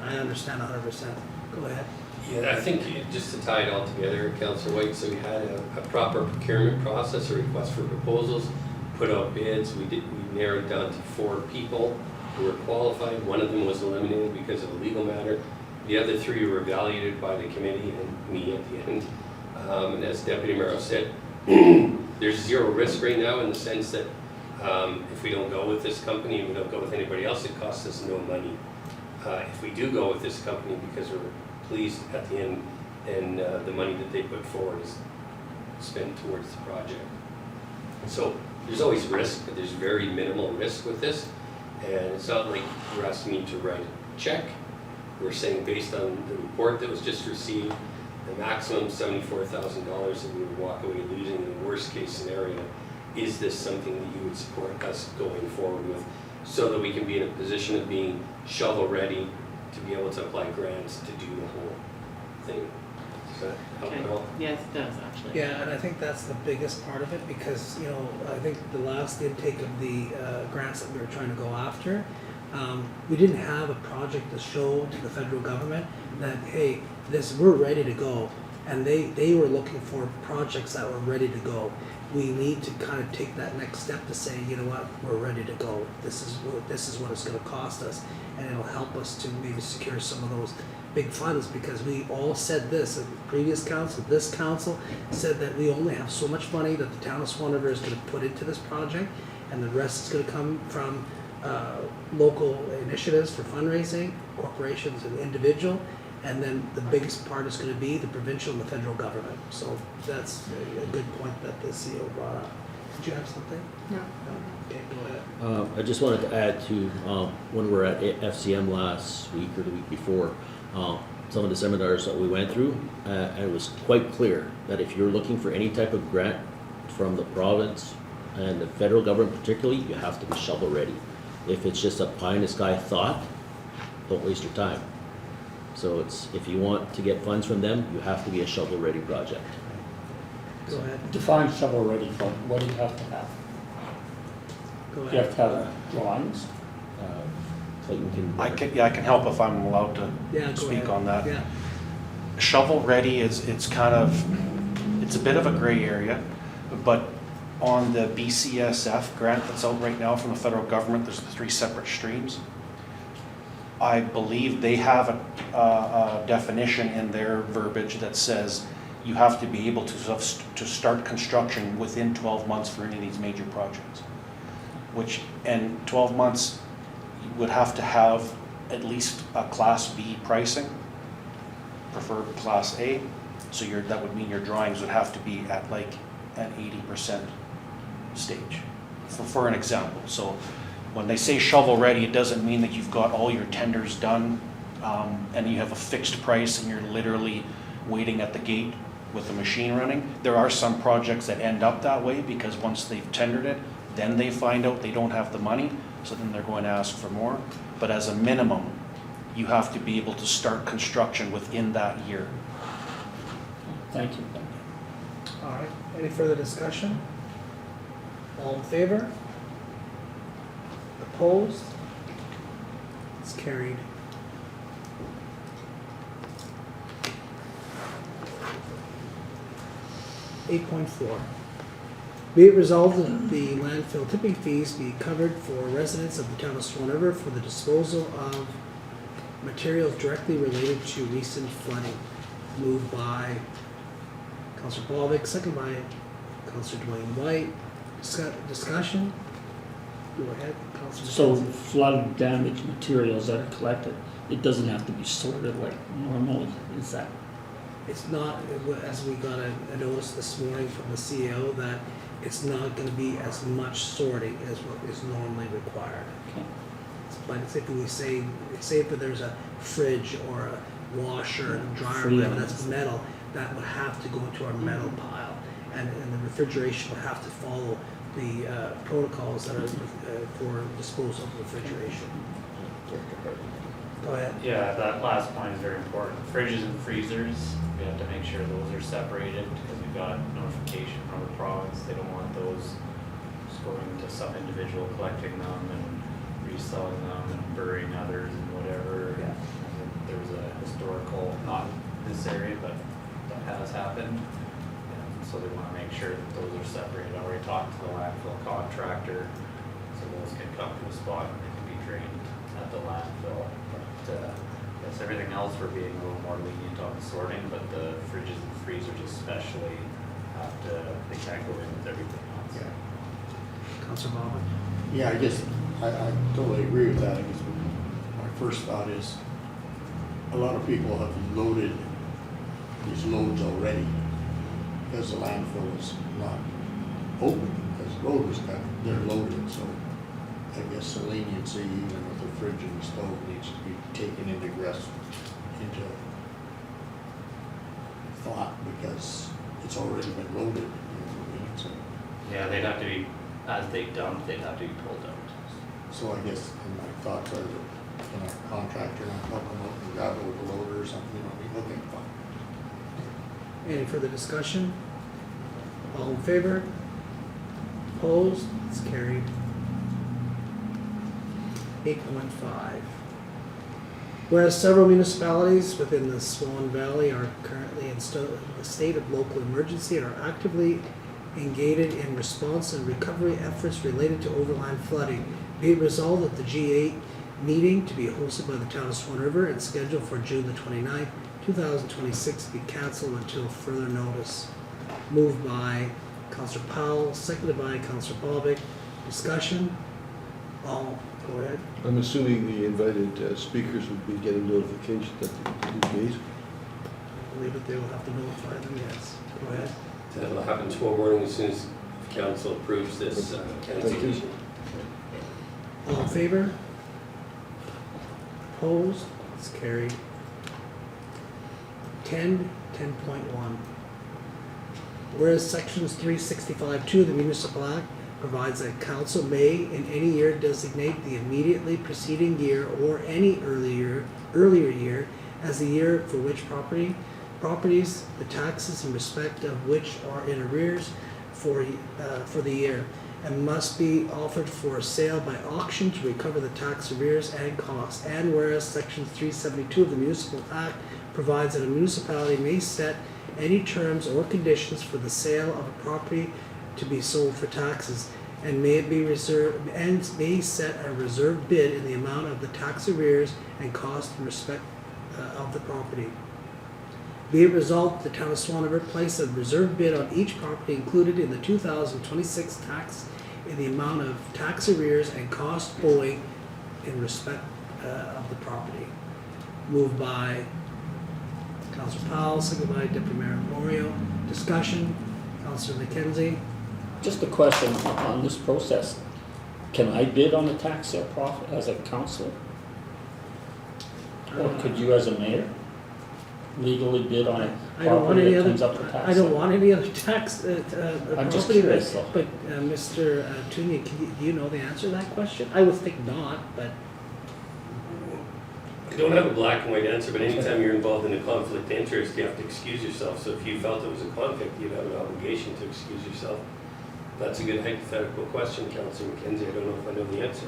I understand 100%. Go ahead. Yeah, I think just to tie it all together, Councillor Whyte, so we had a proper procurement process, a request for proposals, put out bids. We narrowed down to 4 people who were qualified. One of them was eliminated because of a legal matter. The other 3 were evaluated by the committee and me at the end. And as Deputy Mayor said, there's zero risk right now in the sense that if we don't go with this company and we don't go with anybody else, it costs us no money. If we do go with this company because we're pleased at the end and the money that they put forward is spent towards the project. So there's always risk, but there's very minimal risk with this. And it's not like you're asking me to write a check. We're saying based on the report that was just received, the maximum $74,000 that we would walk away losing in the worst case scenario. Is this something that you would support us going forward with so that we can be in a position of being shovel ready to be able to apply grants to do the whole thing? Does that help at all? Yes, it does actually. Yeah, and I think that's the biggest part of it because, I think the last intake of the grants that we were trying to go after, We didn't have a project to show to the federal government that, hey, we're ready to go. And they were looking for projects that were ready to go. We need to kind of take that next step to say, you know what, we're ready to go. This is what it's gonna cost us. And it'll help us to maybe secure some of those big funds, because we all said this, the previous council, this council said that we only have so much money that the town of Swan River is gonna put into this project, and the rest is gonna come from local initiatives for fundraising, corporations and individual, and then the biggest part is gonna be the provincial and the federal government. So that's a good point that the CEO brought up. Did you have something? No. No? Okay, go ahead. I just wanted to add to, when we were at FCM last week or the week before, some of the seminars that we went through, and it was quite clear that if you're looking for any type of grant from the province and the federal government particularly, you have to be shovel ready. If it's just a pie in the sky thought, don't waste your time. So if you want to get funds from them, you have to be a shovel ready project. Go ahead. Define shovel-ready fund, what do you have to have? Go Do you have ahead. to have drawings? Clayton I can help if I'm allowed to Yeah, go speak ahead. on that. Yeah. Shovel ready it's a bit of a gray area, but on the BCSF grant that's out right now from the federal government, there's 3 separate streams. I believe they have a definition in their verbiage that says you have to be able to start construction within 12 months for any of these major projects. And 12 months, you would have to have at least a Class B pricing, preferred Class A. So that would mean your drawings would have to be at like an 80% stage, for an example. So when they say shovel ready, it doesn't mean that you've got all your tenders done and you have a fixed price and you're literally waiting at the gate with the machine running. There are some projects that end up that way because once they've tendered it, then they find out they don't have the money, so then they're going to ask for more. But as a minimum, you have to be able to start construction within that year. Thank you. All right, any further discussion? All in favor? Opposed? It's carried. Eight point four. Be it resolved that the landfill tipping fees be covered for residents of the town of Swan River for the disposal of materials directly related to recent flooding. Moved by Councillor Bobick, second by Councillor Duane Whyte. Discussion? Go ahead, Councillor. So McKenzie. flood damage materials that are collected, it doesn't have to be sorted like normal, is that? It's not, as we got a notice this morning from the CEO, that it's not gonna be as much sorting as what is normally required. Okay. But it's if we say if there's a fridge or a washer and dryer, Free whatever, on that's it. metal, that would have to go into our metal pile. And the refrigeration would have to follow the protocols that are for disposal of refrigeration. Go ahead. Yeah, that last point is very important. Fridges and freezers, we have to make sure those are separated because we've got notification from the province. They don't want those just going to some individual collecting them and reselling them and burying others and whatever. Yeah. And there was a historical, not in this area, but that has happened. And so they want to make sure that those are separated. I already talked to the landfill contractor, so those can come to a spot and they can be drained at the landfill. But yes, everything else we're being a little more lenient on the sorting, but the fridges and freezers especially they can't go in with everything else. Yeah. Councillor Bowman? Yeah, I guess, I totally agree with that. I guess my first thought is, a lot of people have loaded these loads already, because the landfill is not open, because the road was cut, they're loaded, so I guess the leniency, even with the fridge and the stove, needs to be taken into thought, because it's already been loaded, you know what I mean? So, Yeah, they'd have to be, as they dump, they'd have to be pulled out. so I guess in my thoughts are that, you know, contractor not help them out and grab it with a loader or something, you know, I mean, looking fun. Any further discussion? All in favor? Opposed? It's carried. 8.5. Whereas several municipalities within the Swan Valley are currently in a state of local emergency and are actively engaged in response and recovery efforts related to overland flooding, be it resolved that the G8 meeting to be hosted by the town of Swan River and scheduled for June the 29th, 2026 be cancelled until further notice. Moved by Councillor Powell, seconded by Councillor Bobick. Discussion? All, go ahead. I'm assuming the invited speakers would be getting notification that the meet. I believe that they will have to notify them, yes. Go ahead. That'll happen tomorrow morning as soon as council approves this cancellation. All in favor? Opposed? It's carried. 10.1. Whereas sections 365(2) of the Municipal Act provides that council may in any year designate the immediately preceding year or any earlier year as the year for which properties, the taxes in respect of which are in arrears for the year, and must be offered for sale by auction to recover the tax arrears and costs. And whereas section 372 of the Municipal Act provides that a municipality may set any terms or conditions for the sale of a property to be sold for taxes, and may set a reserve bid in the amount of the tax arrears and cost in respect of the property. Be it resolved, the town of Swan River place a reserve bid on each property included in the 2026 tax in the amount of tax arrears and cost owing in respect of the property. Moved by Councillor Powell, seconded by Deputy Mayor Moriaux. Discussion, Councillor McKenzie. Just a question on this process. Can I bid on a tax sale profit as a councillor? Or could you as a mayor legally bid on a I don't want property any that other. comes up for tax I don't sale? want any other tax. I'm just property, curious though. But Mr. Tewnion, do you know the answer to that question? I would think not, but I don't have a black and white answer, but anytime you're involved in a conflict of interest, you have to excuse yourself. So if you felt it was a conflict, you'd have an obligation to excuse yourself. That's a good hypothetical question, Councillor McKenzie. I don't know if I know the answer.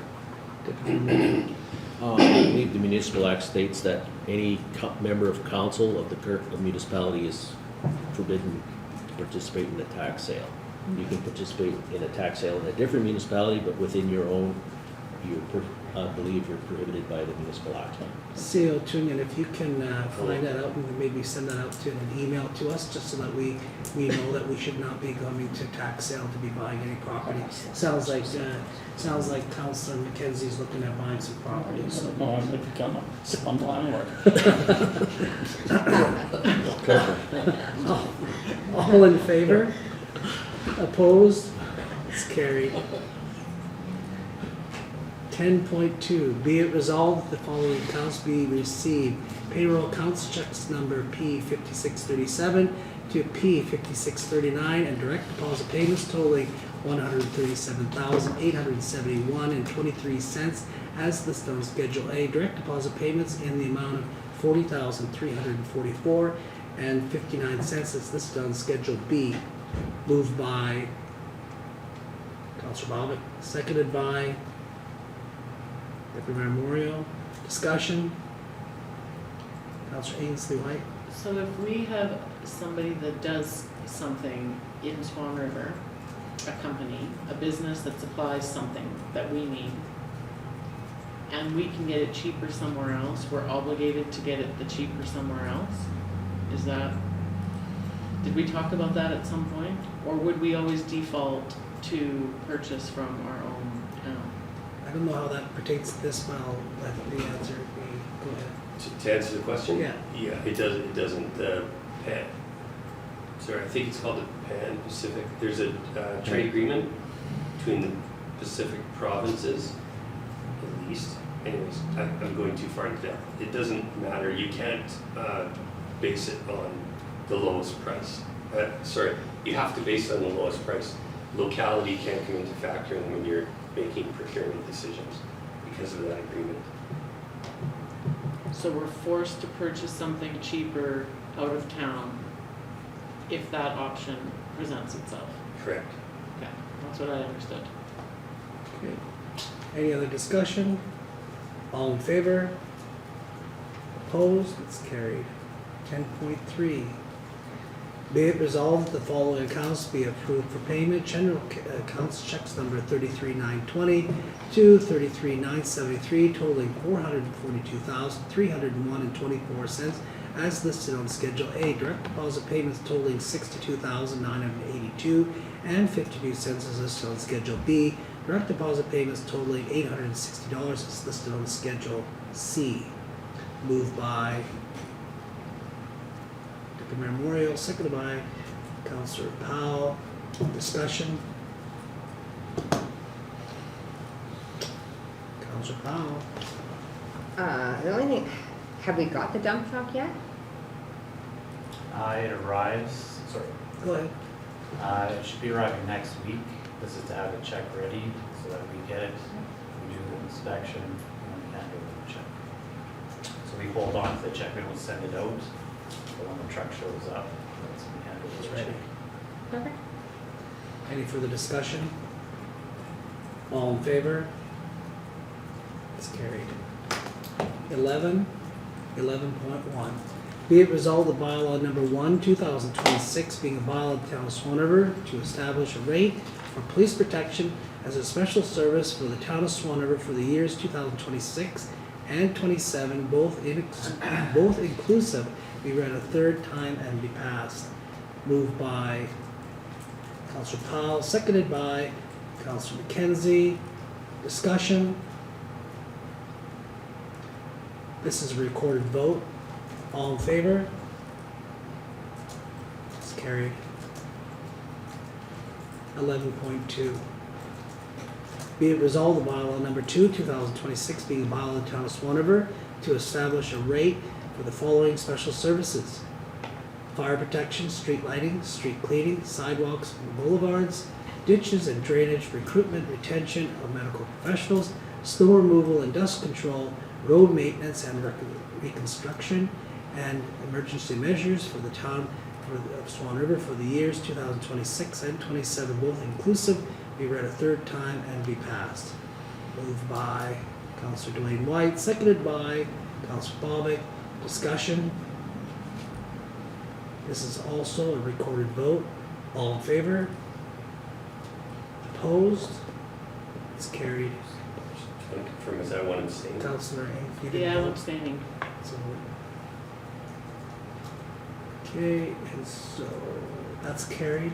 I believe the Municipal Act states that any member of council of the municipality is forbidden to participate in a tax sale. You can participate in a tax sale in a different municipality, but within your own, I believe you're prohibited by the Municipal Act. CO Tewnion, if you can find that out and maybe send that out to an email to us, just so that we know that we should not be going to tax sale to be buying any property. Sounds like Councillor McKenzie's looking at buying some property. So. No, I'm gonna become a slum landlord. All in favor? Opposed? It's carried. 10.2, be it resolved that the following accounts be received. Payroll accounts checks number P5637 to P5639 and direct deposit payments totaling $137,871.23 as listed on Schedule A. Direct deposit payments in the amount of $40,344.59 as listed on Schedule B. Moved by Councillor Bobick, seconded by Deputy Mayor Moriaux. Discussion. Councillor Ainslie Whyte. So if we have somebody that does something in Swan River, a company, a business that supplies something that we need, and we can get it cheaper somewhere else, we're obligated to get it the cheaper somewhere else? Is that, did we talk about that at some point? Or would we always default to purchase from our own town? I don't know how that pertains to this, but I'll let the answer be. Go ahead. To answer the question? Yeah. Yeah, it doesn't, Pan. Sorry, I think it's called the Pan Pacific. There's a trade agreement between the Pacific provinces, at least. Anyways, I'm going too far into that. It doesn't matter. You can't base it on the lowest price. You have to base it on the lowest price. Locality can't come into factor when you're making procurement decisions because of that agreement. So we're forced to purchase something cheaper out of town if that option presents itself. Correct. Okay, that's what I understood. Okay. Any other discussion? All in favor? Opposed? It's carried. 10.3. Be it resolved that the following accounts be approved for payment. General accounts checks number 33,920 to 33,973 totaling $442,301.24 as listed on Schedule A. Direct deposit payments totaling $62,982 and 52 cents is listed on Schedule B. Direct deposit payments totaling $860 is listed on Schedule C. Moved by Deputy Mayor Moriaux, seconded by Councillor Powell. Discussion. Councillor Powell. The only thing, have we got the dump truck yet? It arrives, sorry, Go ahead. it should be arriving next week. This is to have a check ready so that we get it, we do the inspection, and then we hand over the check. So we hold on to the check, we don't send it out, but when the truck shows up, that's when we hand over the check. Perfect. Any further discussion? All in favor? It's carried. 11.1. Be it resolved that bylaw number 1, 2026, being a bylaw of the town of Swan River to establish a rate for police protection as a special service for the town of Swan River for the years 2026 and 27, both inclusive, be read a third time and be passed. Moved by Councillor Powell, seconded by Councillor McKenzie. Discussion. This is a recorded vote. All in favor? It's carried. 11.2. Be it resolved that bylaw number 2, 2026, being a bylaw of the town of Swan River, to establish a rate for the following special services: fire protection, street lighting, street cleaning, sidewalks and boulevards, ditches and drainage, recruitment, retention of medical professionals, snow removal and dust control, road maintenance and reconstruction, and emergency measures for the town of Swan River for the years 2026 and 27, both inclusive, be read a third time and be passed. Moved by Councillor Duane Whyte, seconded by Councillor Bobick. Discussion. This is also a recorded vote. All in favor? Opposed? It's carried. Just want to confirm, is that one abstaining? Councillor Ink, you didn't Yeah, I'm vote? abstaining. So- Okay, and so that's carried.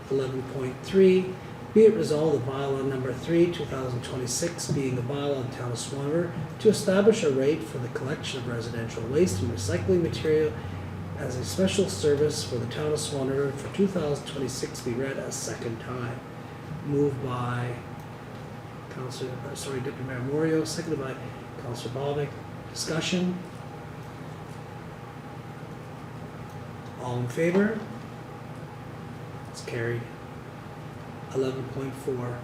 11.3, be it resolved that bylaw number 3, 2026, being the bylaw of the town of Swan River, to establish a rate for the collection of residential waste and recycling material as a special service for the town of Swan River for 2026 be read a second time. Moved by Deputy Mayor Moriaux, seconded by Councillor Bobick. Discussion. All in favor? It's carried. 11.4.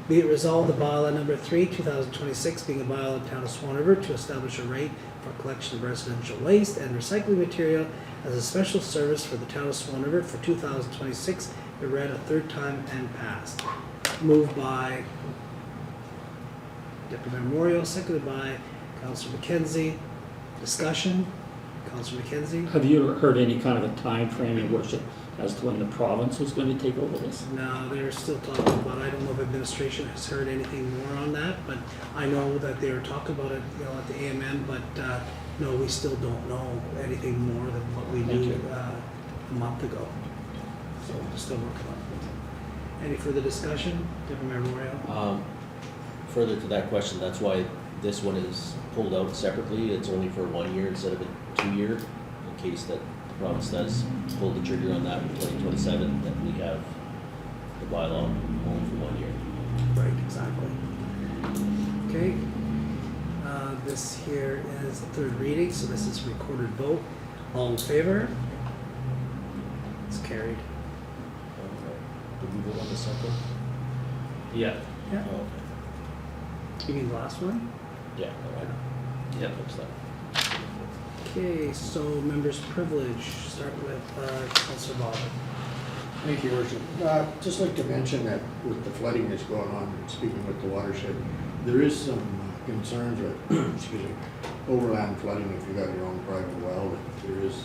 Be it resolved the bylaw number 3, 2026, being a bylaw of the town of Swan River, to establish a rate for collection of residential waste and recycling material as a special service for the town of Swan River for 2026, be read a third time and passed. Moved by Deputy Mayor Moriaux, seconded by Councillor McKenzie. Discussion. Councillor McKenzie? Have you heard any kind of a time frame, Your Worship, as to when the province is going to take over this? No, they're still talking about, I don't know if administration has heard anything more on that, but I know that they were talking about it, at the AMM, but, no, we still don't know anything more than what we knew, Okay. a month ago. So we're still working on it. Any further discussion? Deputy Mayor Moriaux? Further to that question, that's why this one is pulled out separately. It's only for 1 year instead of a 2 year, in case that the province does pull the trigger on that in 2027, that we have the bylaw only for 1 year. Right, exactly. Okay. This here is the third reading, so this is recorded vote. All in favor? It's carried. Did we vote on the second? Yeah. Yeah. Oh, You mean the last one? okay. Yeah, all right. Yep. Looks like. Okay, so members' privilege, start with Councillor Bobick. Thank you, Your Worship. Just like to mention that with the flooding that's going on, speaking with the watershed, There is some concerns with, excuse me, overland flooding if you got your own private well, that there is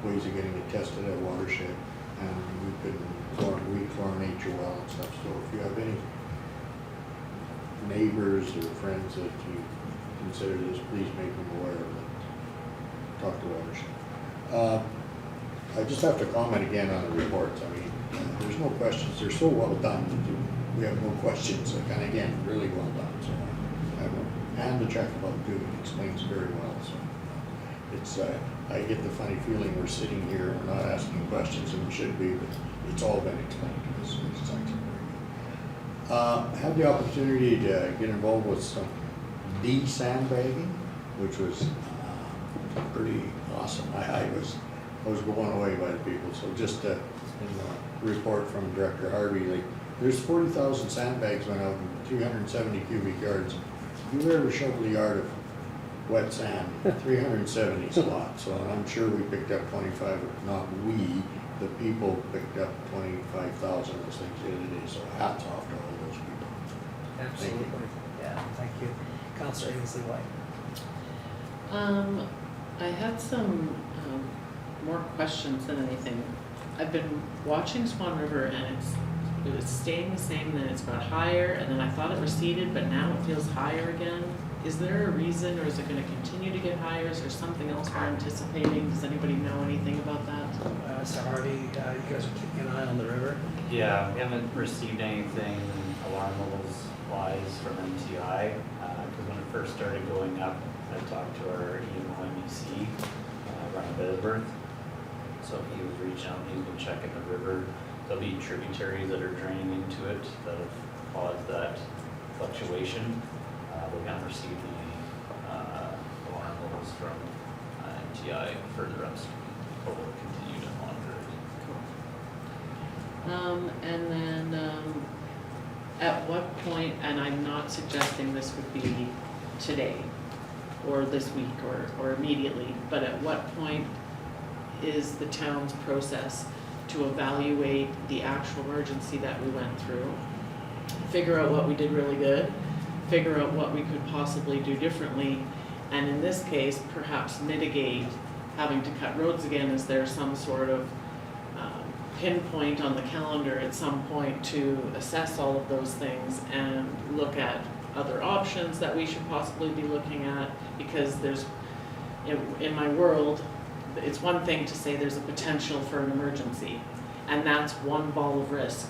ways of getting it tested at watershed, and you can re-chlorinate your well and stuff, so if you have any neighbors or friends that you consider this, please make them aware of it. Talk to watershed. I just have to comment again on the reports. I mean, there's no questions, they're so well done, we have no questions, and again, really well done, so I have a hand to check about too, it explains very well, so. It's, I get the funny feeling we're sitting here, we're not asking questions, and we should be, but it's all been explained to us, it's actually very good. Had the opportunity to get involved with some de-sandbagging, which was pretty awesome. I was blown away by the people, so just in the report from Director Harvey, like, there's 40,000 sandbags went out in 370 cubic yards. If you've ever shoveled a yard of wet sand, 370 is a lot, so I'm sure we picked up 25, not we, the people picked up 25,000 of those things the other day, so hats off to all those people. Absolutely. Yeah, thank you. Councillor Ainslie Whyte. I had some more questions than anything. I've been watching Swan River and it was staying the same, then it's got higher, and then I thought it receded, but now it feels higher again. Is there a reason, or is it gonna continue to get higher? Is there something else we're anticipating? Does anybody know anything about that? So Harvey, you guys are keeping an eye on the river? Yeah, we haven't received anything alarm levels wise from MTI, because when it first started going up, I talked to our EMO MEC, Ryan Bedworth. So he was reaching out, he's been checking the river. There'll be tributaries that are draining into it that have caused that fluctuation. We haven't received any alarm levels from MTI further upstream, but we'll continue to monitor it. And then at what point, and I'm not suggesting this would be today or this week or immediately, but at what point is the town's process to evaluate the actual emergency that we went through, figure out what we did really good, figure out what we could possibly do differently, and in this case, perhaps mitigate having to cut roads again? Is there some sort of pinpoint on the calendar at some point to assess all of those things and look at other options that we should possibly be looking at? Because there's, in my world, it's one thing to say there's a potential for an emergency, and that's one ball of risk.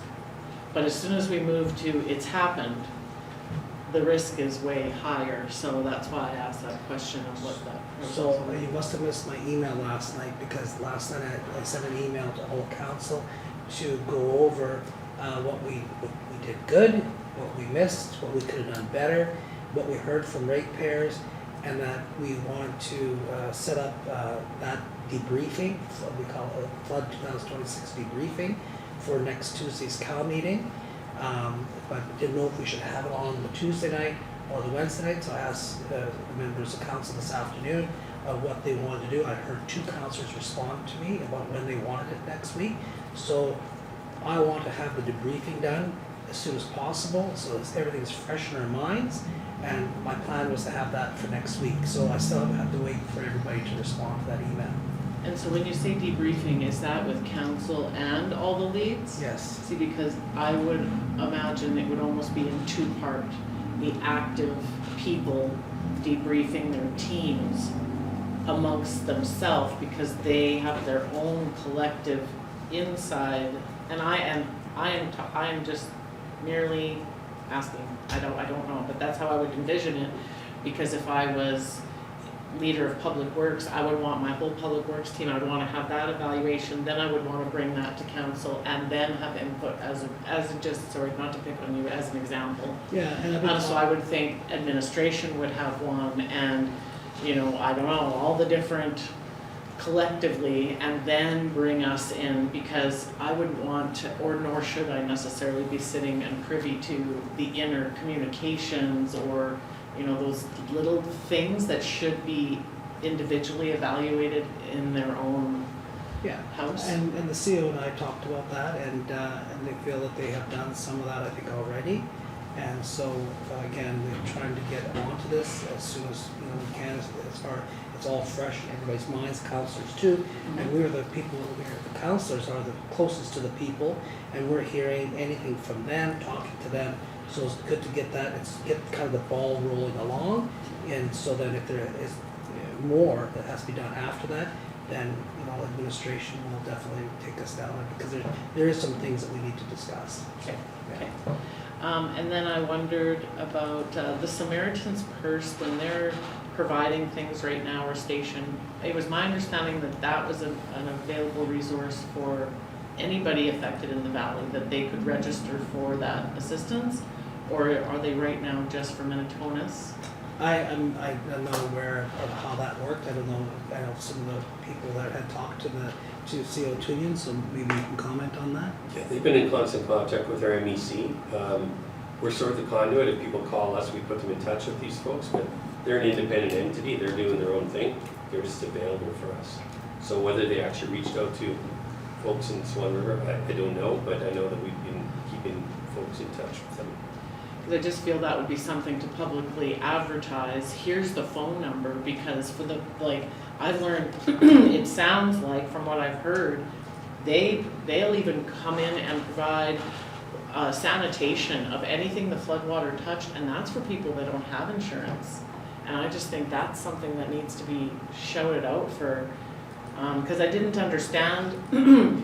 But as soon as we move to it's happened, the risk is way higher, so that's why I asked that question of what that process So was. you must have missed my email last night, because last night I sent an email to all council to go over what we did good, what we missed, what we could have done better, what we heard from ratepayers, and that we want to set up that debriefing, what we call a Flood 2026 debriefing, for next Tuesday's CAL meeting. But didn't know if we should have it on the Tuesday night or the Wednesday night, so I asked the members of council this afternoon what they wanted to do. I heard 2 councillors respond to me about when they wanted it next week. So I want to have the debriefing done as soon as possible, so that everything's fresh in our minds. And my plan was to have that for next week, so I still have to wait for everybody to respond to that email. And so when you say debriefing, is that with council and all the leads? Yes. See, because I would imagine it would almost be in 2-part. The active people debriefing their teams amongst themselves, because they have their own collective inside. And I am just merely asking. I don't know, but that's how I would envision it. Because if I was leader of Public Works, I would want my whole Public Works team, I would want to have that evaluation, then I would want to bring that to council and then have input as just, sorry, not to pick on you, as an example. Yeah, and I've been So I would think administration would have one, and, I don't know, all the different collectively, and then bring us in, because I wouldn't want to, or nor should I necessarily be sitting and privy to the inner communications or those little things that should be individually evaluated in their own house. And the CEO and I talked about that, and they feel that they have done some of that, I think, already. And so, again, we're trying to get onto this as soon as, we can, as far, it's all fresh in everybody's minds, counselors too. And we're the people, the counselors are the closest to the people, and we're hearing anything from them, talking to them. So it's good to get that, get kind of the ball rolling along. And so then if there is more that has to be done after that, then, administration will definitely take us down, because there is some things that we need to discuss. Okay, okay. And then I wondered about the Samaritan's Purse, when they're providing things right now or station. It was my understanding that that was an available resource for anybody affected in the valley, that they could register for that assistance, or are they right now just for Minnetonans? I'm not aware of how that worked. I don't know. I know some of the people that had talked to CFO Tewnion, so maybe you can comment on that. Yeah, they've been in constant contact with our MEC. We're sort of the conduit. If people call us, we put them in touch with these folks, but they're an independent entity. They're doing their own thing. They're just available for us. So whether they actually reached out to folks in Swan River, I don't know, but I know that we've been keeping folks in touch with them. I just feel that would be something to publicly advertise. Here's the phone number, because for the, I've learned, it sounds like from what I've heard, they'll even come in and provide sanitation of anything the floodwater touched, and that's for people that don't have insurance. And I just think that's something that needs to be shouted out for, because I didn't understand,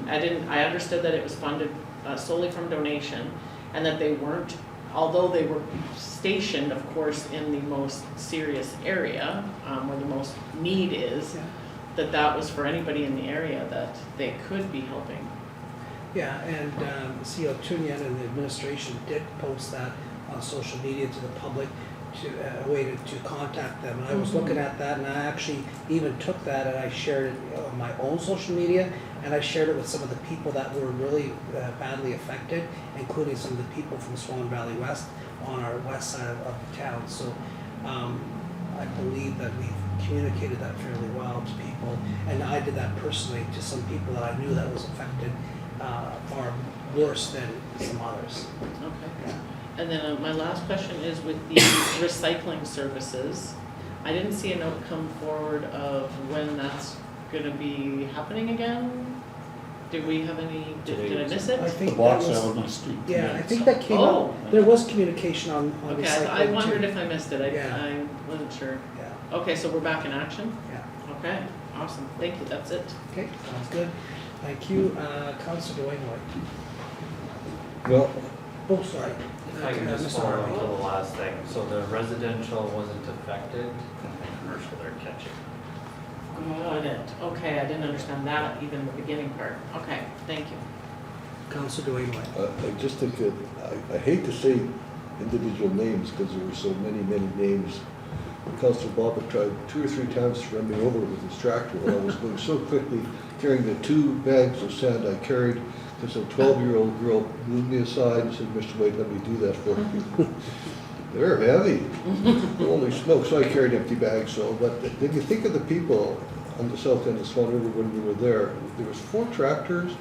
I understood that it was funded solely from donation, and that they weren't, although they were stationed, of course, in the most serious area, where the most need is, that was for anybody in the area that they could be helping. Yeah, and CFO Tewnion and the administration did post that on social media to the public, to a way to contact them. And I was looking at that, and I actually even took that and I shared it on my own social media, and I shared it with some of the people that were really badly affected, including some of the people from Swan Valley West on our west side of the town. So I believe that we've communicated that fairly well to people, and I did that personally to some people that I knew that was affected far worse than some others. Okay. Yeah. And then my last question is with the recycling services. I didn't see a note come forward of when that's gonna be happening again. Did we have any, did I miss it? I The think that box was, out on my street. yeah, I today, think so- that came Oh. up, there was communication on Okay, recycling I wondered too. if I missed it. Yeah. I wasn't sure. Yeah, Okay, so we're back in action? yeah. Okay, awesome. Thank you, that's it. Okay, sounds good. Thank you. Councillor Duane Whyte. Well, Oh, sorry. If I can just Mr. follow Harvey. up to the last thing, so the residential wasn't affected, and commercial they're catching. Got it. Okay, I didn't understand that, even the beginning part. Okay, thank you. Councillor Duane Whyte. I just think that, I hate to say individual names because there were so many names. Councillor Bobick tried 2 or 3 times to run me over with his tractor while I was going so quickly carrying the 2 bags of sand I carried, because a 12-year-old girl moved me aside and said, "Mr. Whyte, let me do that for you." They're heavy. Holy smoke, so I carried empty bags, but then you think of the people on the south end of Swan River when we were there. There was 4 tractors.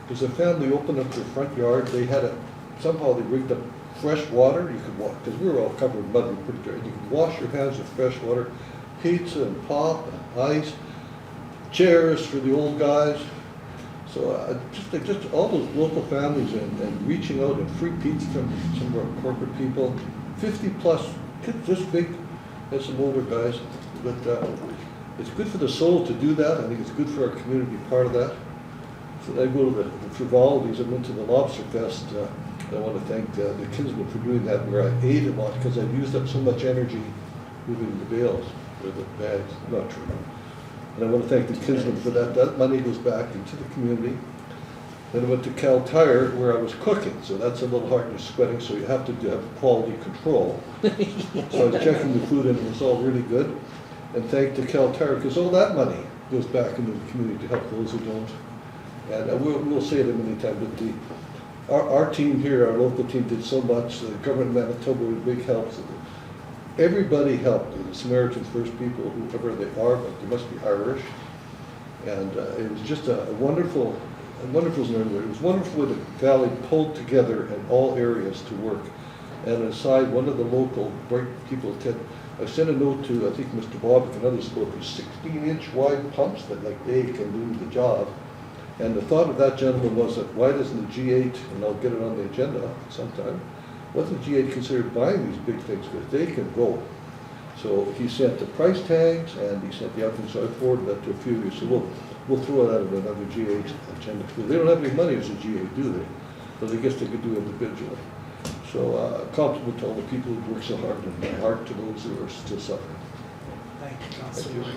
There's a family opened up their front yard. They had somehow they rigged up fresh water. You could wash, because we were all covered in mud, we were pretty dirty. You could wash your hands with fresh water, pizza and pop and ice, chairs for the old guys. So just all those local families and reaching out and free pizza from some of our corporate people. 50 plus kids this big, and some older guys. But it's good for the soul to do that. I think it's good for our community to be part of that. So I go to the frivolities. I went to the Lobster Fest. I want to thank the Kinsman for doing that, where I ate a lot because I've used up so much energy moving the bales or the bags. Not true. And I want to thank the Kinsman for that. That money goes back into the community. Then I went to Cal Tire where I was cooking, so that's a little hard, you're sweating, so you have to have quality control. So I was checking the food and it was all really good. And thank to Cal Tire, because all that money goes back into the community to help those who don't. And we'll say it many times, but our team here, our local team did so much. The government of Manitoba was a big help. So everybody helped. The Samaritans First people, whoever they are, but they must be Irish. And it was just a wonderful is another word. It was wonderful when the valley pulled together in all areas to work. And aside, one of the local bright people I sent a note to, I think, Mr. Bobick and others about these 16-inch wide pumps that like they can do the job. And the thought of that gentleman was that why doesn't the G8, and I'll get it on the agenda sometime, why doesn't G8 consider buying these big things, because they can go. So he sent the price tags and he sent the outfit, so I forwarded that to a few of you. So we'll throw that in another G8 agenda. Because they don't have any money as a G8, do they? But I guess they could do individually. So compliment to all the people who work so hard, and my heart to those who are still suffering. Thank you, Thank Councillor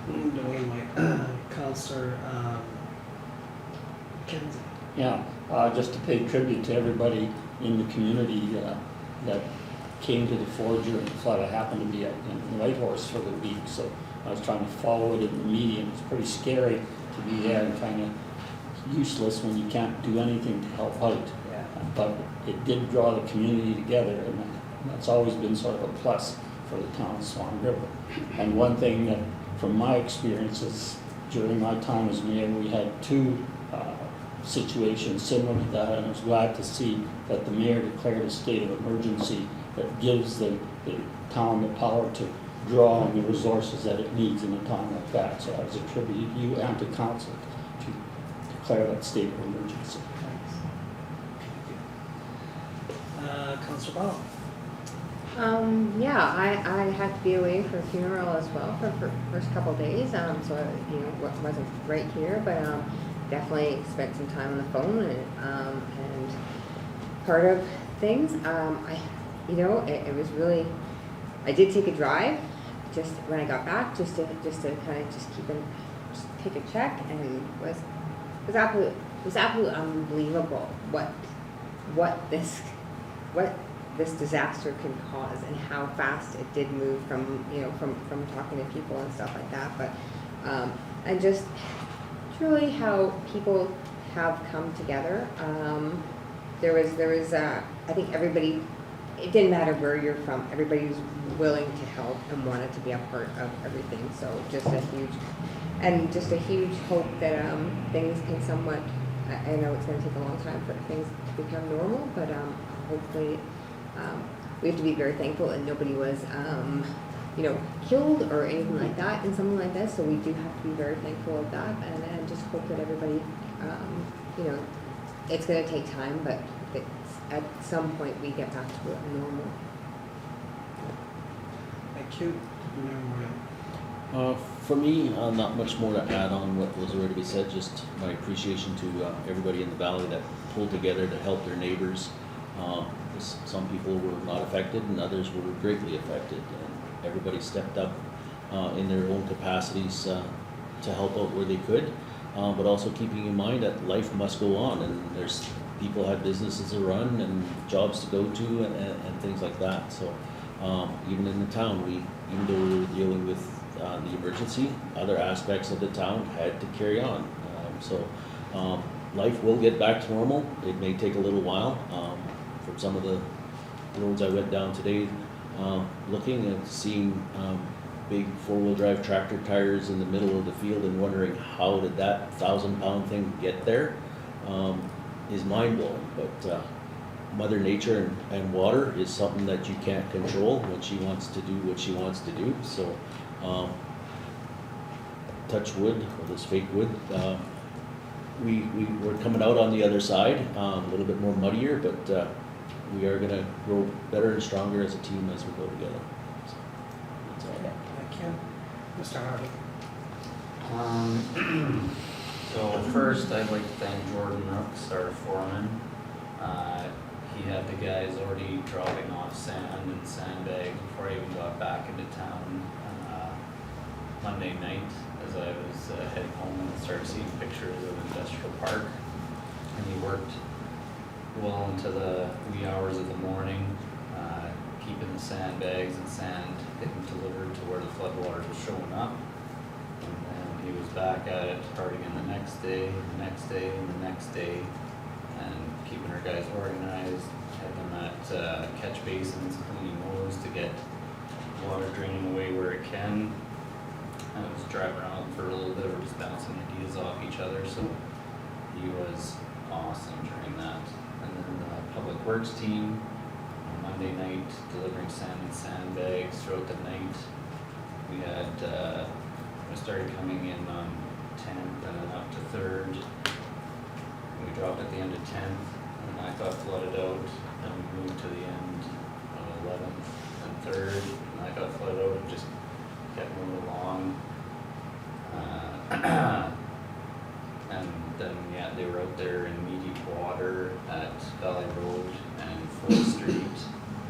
you. Duane White. Councillor McKenzie. Yeah, just to pay tribute to everybody in the community that came to the fore during the flood. I happened to be in Whitehorse for the week, so I was trying to follow it in the media. It's pretty scary to be there and kind of useless when you can't do anything to help out. Yeah. But it did draw the community together, and that's always been sort of a plus for the town of Swan River. And one thing that, from my experiences during my time as mayor, we had two situations similar to that, and I was glad to see that the mayor declared a state of emergency that gives the town the power to draw on the resources that it needs in a time like that. So I was attributing you and to council to declare that state of emergency. Councillor Powell. Yeah, I had to be away for a funeral as well for the first couple of days, so wasn't right here, but definitely spent some time on the phone and part of things. It was really. I did take a drive just when I got back, just to kind of just take a check, and it was absolutely unbelievable what this disaster can cause and how fast it did move from talking to people and stuff like that, but and just truly how people have come together. There was I think everybody, it didn't matter where you're from, everybody was willing to help and wanted to be a part of everything. So just a huge hope that things can somewhat, I know it's going to take a long time for things to become normal, but hopefully we have to be very thankful that nobody was killed or anything like that in something like this. So we do have to be very thankful of that, and just hope that everybody, it's going to take time, but at some point we get back to normal. Thank you. Moriaux. For me, not much more to add on what was already been said, just my appreciation to everybody in the valley that pulled together to help their neighbors. Some people were not affected and others were greatly affected, and everybody stepped up in their own capacities to help out where they could, but also keeping in mind that life must go on, and there's people have businesses to run and jobs to go to and things like that. So even in the town, even though we were dealing with the emergency, other aspects of the town had to carry on. Life will get back to normal. It may take a little while. From some of the roads I went down today, looking and seeing big four-wheel drive tractor tires in the middle of the field and wondering how did that 1,000-pound thing get there, is mind-blowing. But Mother Nature and water is something that you can't control when she wants to do what she wants to do. So touch wood, or this fake wood, we're coming out on the other side, a little bit more muddier, but we are going to grow better and stronger as a team as we go together. So, that's all I got. Thank you. Mr. Harvey. So first, I'd like to thank Jordan Rooks, our foreman. He had the guys already dropping off sand and sandbags before I even got back into town Monday night, as I was heading home and started seeing pictures of Industrial Park. And he worked well into the wee hours of the morning, keeping the sandbags and sand getting delivered to where the floodwater was showing up. And then he was back at it, starting in the next day, and the next day, and keeping our guys organized, had them at catch basins, cleaning those to get water draining away where it can. I was driving around for a little bit, we're just bouncing ideas off each other, so he was awesome during that. And then the Public Works team, Monday night, delivering sand and sandbags throughout the night. We had, we started coming in on 10th and then up to 3rd. We dropped at the end of 10th, and I thought flooded out. Then we moved to the end of 11th and 3rd, and I got flooded out and just kept moving along. And then, yeah, they were out there in knee-deep water at Valley Road and 4th Street,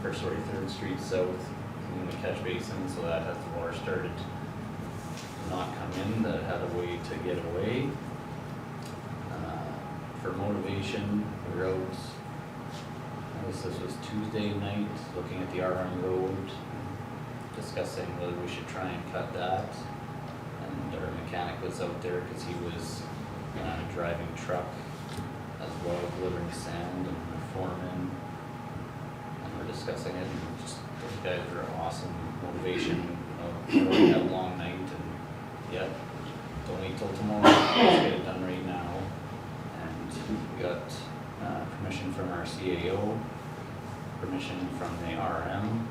or sorry, 3rd Street South in the catch basin, so that as the water started to not come in, that had a way to get away. For motivation, we were out, I guess this was Tuesday night, looking at the RM Road, discussing whether we should try and cut that. And our mechanic was out there because he was driving truck as well, delivering sand, and the foreman. And we're discussing it, and just those guys are awesome. Motivation, we had a long night, and yeah, don't wait till tomorrow, let's get it done right now. And we got permission from our CAO, permission from the RM.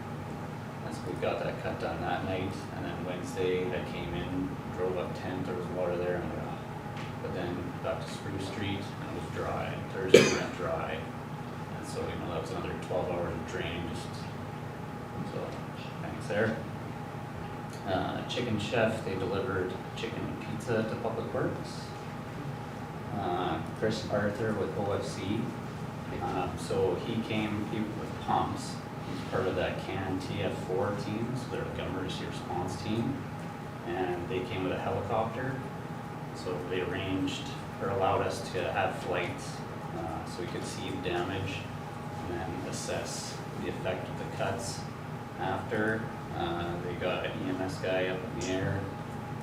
And so we got that cut done that night, and then Wednesday I came in, drove up 10th, there was water there, and but then got to Spruce Street and it was dry. Thursday went dry, and so that was another 12 hours of drain. So thanks there. Chicken Chef, they delivered chicken pizza to Public Works. Chris Arthur with OFC. So he came with pumps. He's part of that CAN TF4 team, so they're like an emergency response team. And they came with a helicopter. So they arranged or allowed us to have flights so we could see the damage and then assess the effect of the cuts after. They got an EMS guy up in the air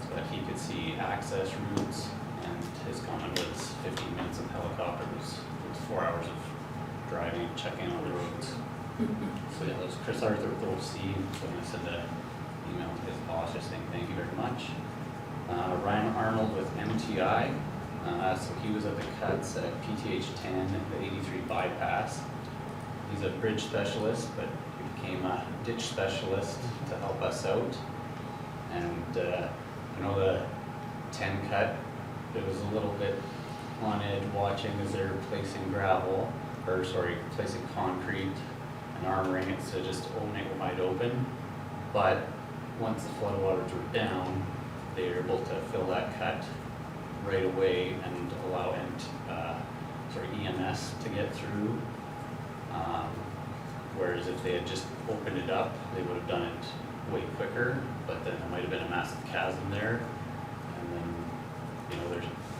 so that he could see access routes, and his comment was 15 minutes of helicopter was 4 hours of driving and checking on the roads. So yeah, that was Chris Arthur with OFC, so I'm going to send an email to his boss just saying thank you very much. Ryan Arnold with MTI, so he was at the cuts at PTH 10 and the 83 bypass. He's a bridge specialist, but he became a ditch specialist to help us out. And I know the 10 cut, it was a little bit on edge watching as they're placing placing concrete and armoring it to just open it wide open. But once the floodwaters were down, they were able to fill that cut right away and allow EMS to get through. Whereas if they had just opened it up, they would have done it way quicker, but then there might have been a massive chasm there. And then,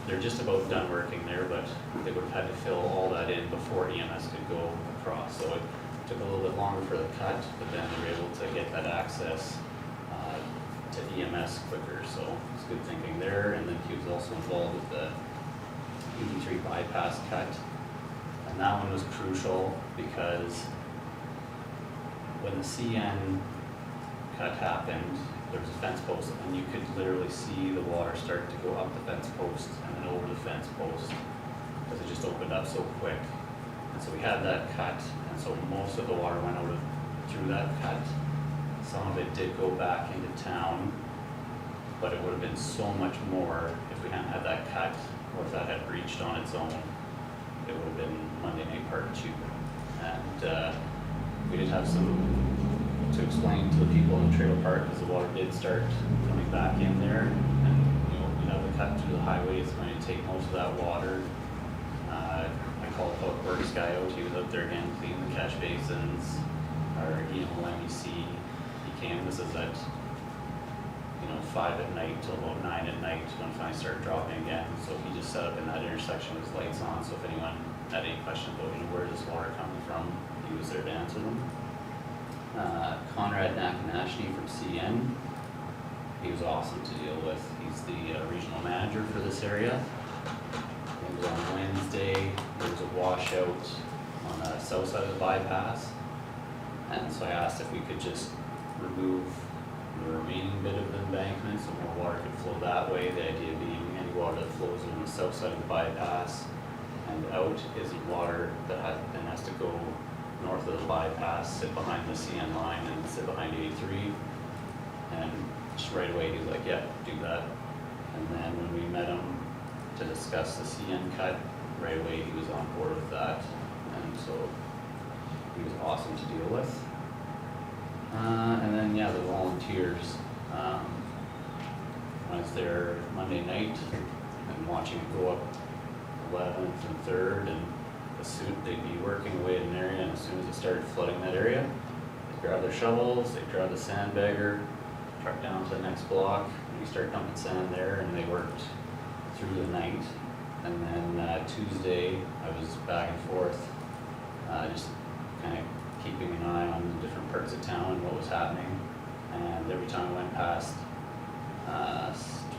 they're just about done working there, but they would have had to fill all that in before EMS could go across. So it took a little bit longer for the cut, but then they were able to get that access to EMS quicker, so it's good thinking there. And then he was also involved with the 83 bypass cut, and that one was crucial because when the CN cut happened, there was a fence post, and you could literally see the water start to go up the fence post and then over the fence post because it just opened up so quick. And so we had that cut, and so most of the water went out through that cut. Some of it did go back into town, but it would have been so much more if we hadn't had that cut, or if that had breached on its own. It would have been Monday night part 2. And we did have some to explain to the people in the trailer park because the water did start coming back in there. And we have the cut through the highway, it's going to take most of that water. I called the Public Works guy out, he was out there again cleaning the catch basins. Our MEC, he came, this is at 5 at night till about 9 at night when it finally started dropping again. So he just set up in that intersection with his lights on, so if anyone had any questions about where this water coming from, he was there to answer them. Conrad Nakanashny from CN, he was awesome to deal with. He's the regional manager for this area. It was on Wednesday, there was a washout on the south side of the bypass, and so I asked if we could just remove the remaining bit of the embankment so more water could flow that way. The idea being any water that flows on the south side of the bypass and out isn't water that has to go north of the bypass, sit behind the CN line and sit behind 83. And just right away, he was like, yeah, do that. And then when we met him to discuss the CN cut, right away he was on board with that. And so he was awesome to deal with. And then, yeah, the volunteers. I was there Monday night and watching it go up 11th and 3rd, and as soon they'd be working away in an area, and as soon as it started flooding that area, they'd grab their shovels, they'd grab the sandbagger, truck down to the next block, and we start dumping sand there, and they worked through the night. And then Tuesday, I was back and forth, just kind of keeping an eye on the different parts of town and what was happening. And every time I went past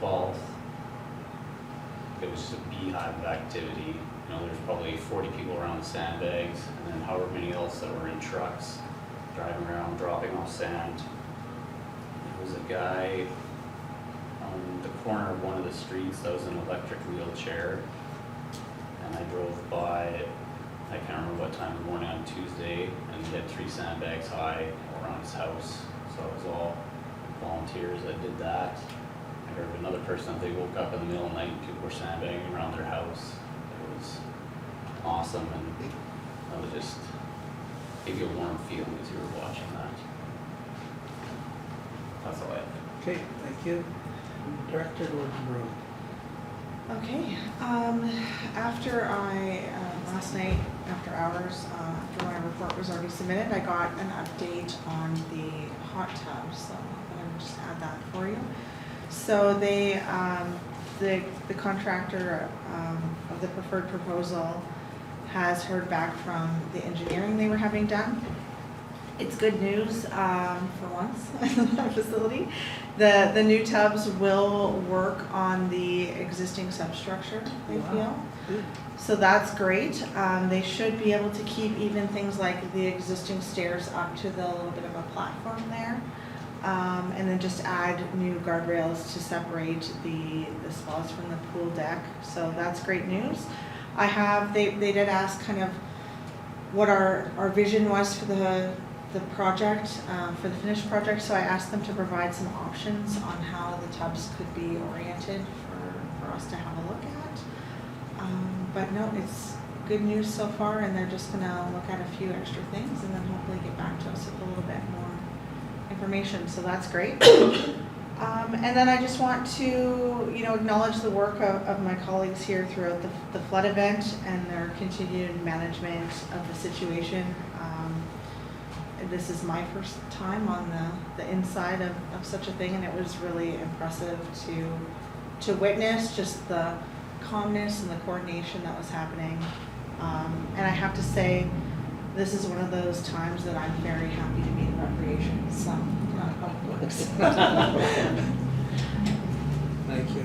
12th, it was just a beehive of activity. You know, there's probably 40 people around the sandbags, and then however many else that were in trucks, driving around, dropping off sand. There was a guy on the corner of one of the streets that was in an electric wheelchair, and I drove by, I can't remember what time of the morning on Tuesday, and he had 3 sandbags high around his house. So it was all volunteers that did that. I heard of another person that they woke up in the middle of the night and people were sandbagging around their house. It was awesome, and I was just gave you a warm feeling as you were watching that. That's all I have. Okay, thank you. Director Gordon-Broome. Okay, after last night, after hours, after my report was already submitted, I got an update on the hot tubs, so I'm gonna just add that for you. So they, the contractor of the preferred proposal has heard back from the engineering they were having done. It's good news for once in that facility. The new tubs will work on the existing substructure, they feel. Good. So that's great. They should be able to keep even things like the existing stairs up to the little bit of a platform there. And then just add new guardrails to separate the spas from the pool deck. So that's great news. They did ask kind of what our vision was for the project, for the finished project. So I asked them to provide some options on how the tubs could be oriented for us to have a look at. But no, it's good news so far, and they're just gonna look at a few extra things and then hopefully get back to us with a little bit more information. So that's great. And then I just want to, acknowledge the work of my colleagues here throughout the flood event and their continued management of the situation. This is my first time on the inside of such a thing, and it was really impressive to witness just the calmness and the coordination that was happening. And I have to say, this is one of those times that I'm very happy to be in recreation, so not public works. Thank you.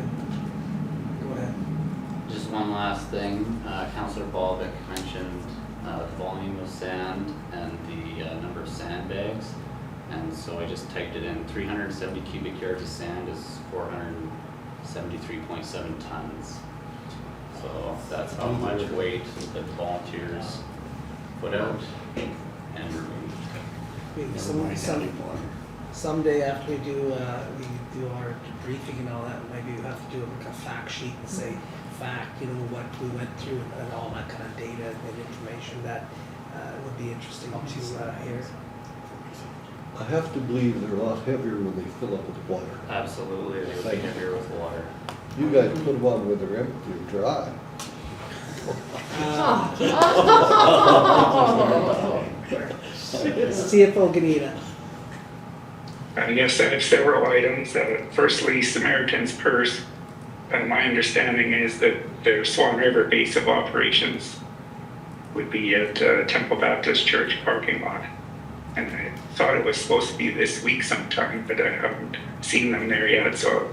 Go ahead. Just one last thing, Councillor Bobick mentioned the volume of sand and the number of sandbags, and so I just typed it in. 370 cubic yards of sand is 473.7 tons. So that's how much weight the volunteers put out and removed. Maybe someday after we do our briefing and all that, maybe we have to do like a fact sheet and say fact, what we went through and all that kind of data and information that would be interesting to hear. I have to believe they're a lot heavier when they fill up with water. Absolutely, they would be heavier with water. You guys put them on when they're empty or dry. CFO Gnida. Yes, I have several items. Firstly, Samaritan's Purse. My understanding is that the Swan River base of operations would be at Temple Baptist Church parking lot. And I thought it was supposed to be this week sometime, but I haven't seen them there yet, so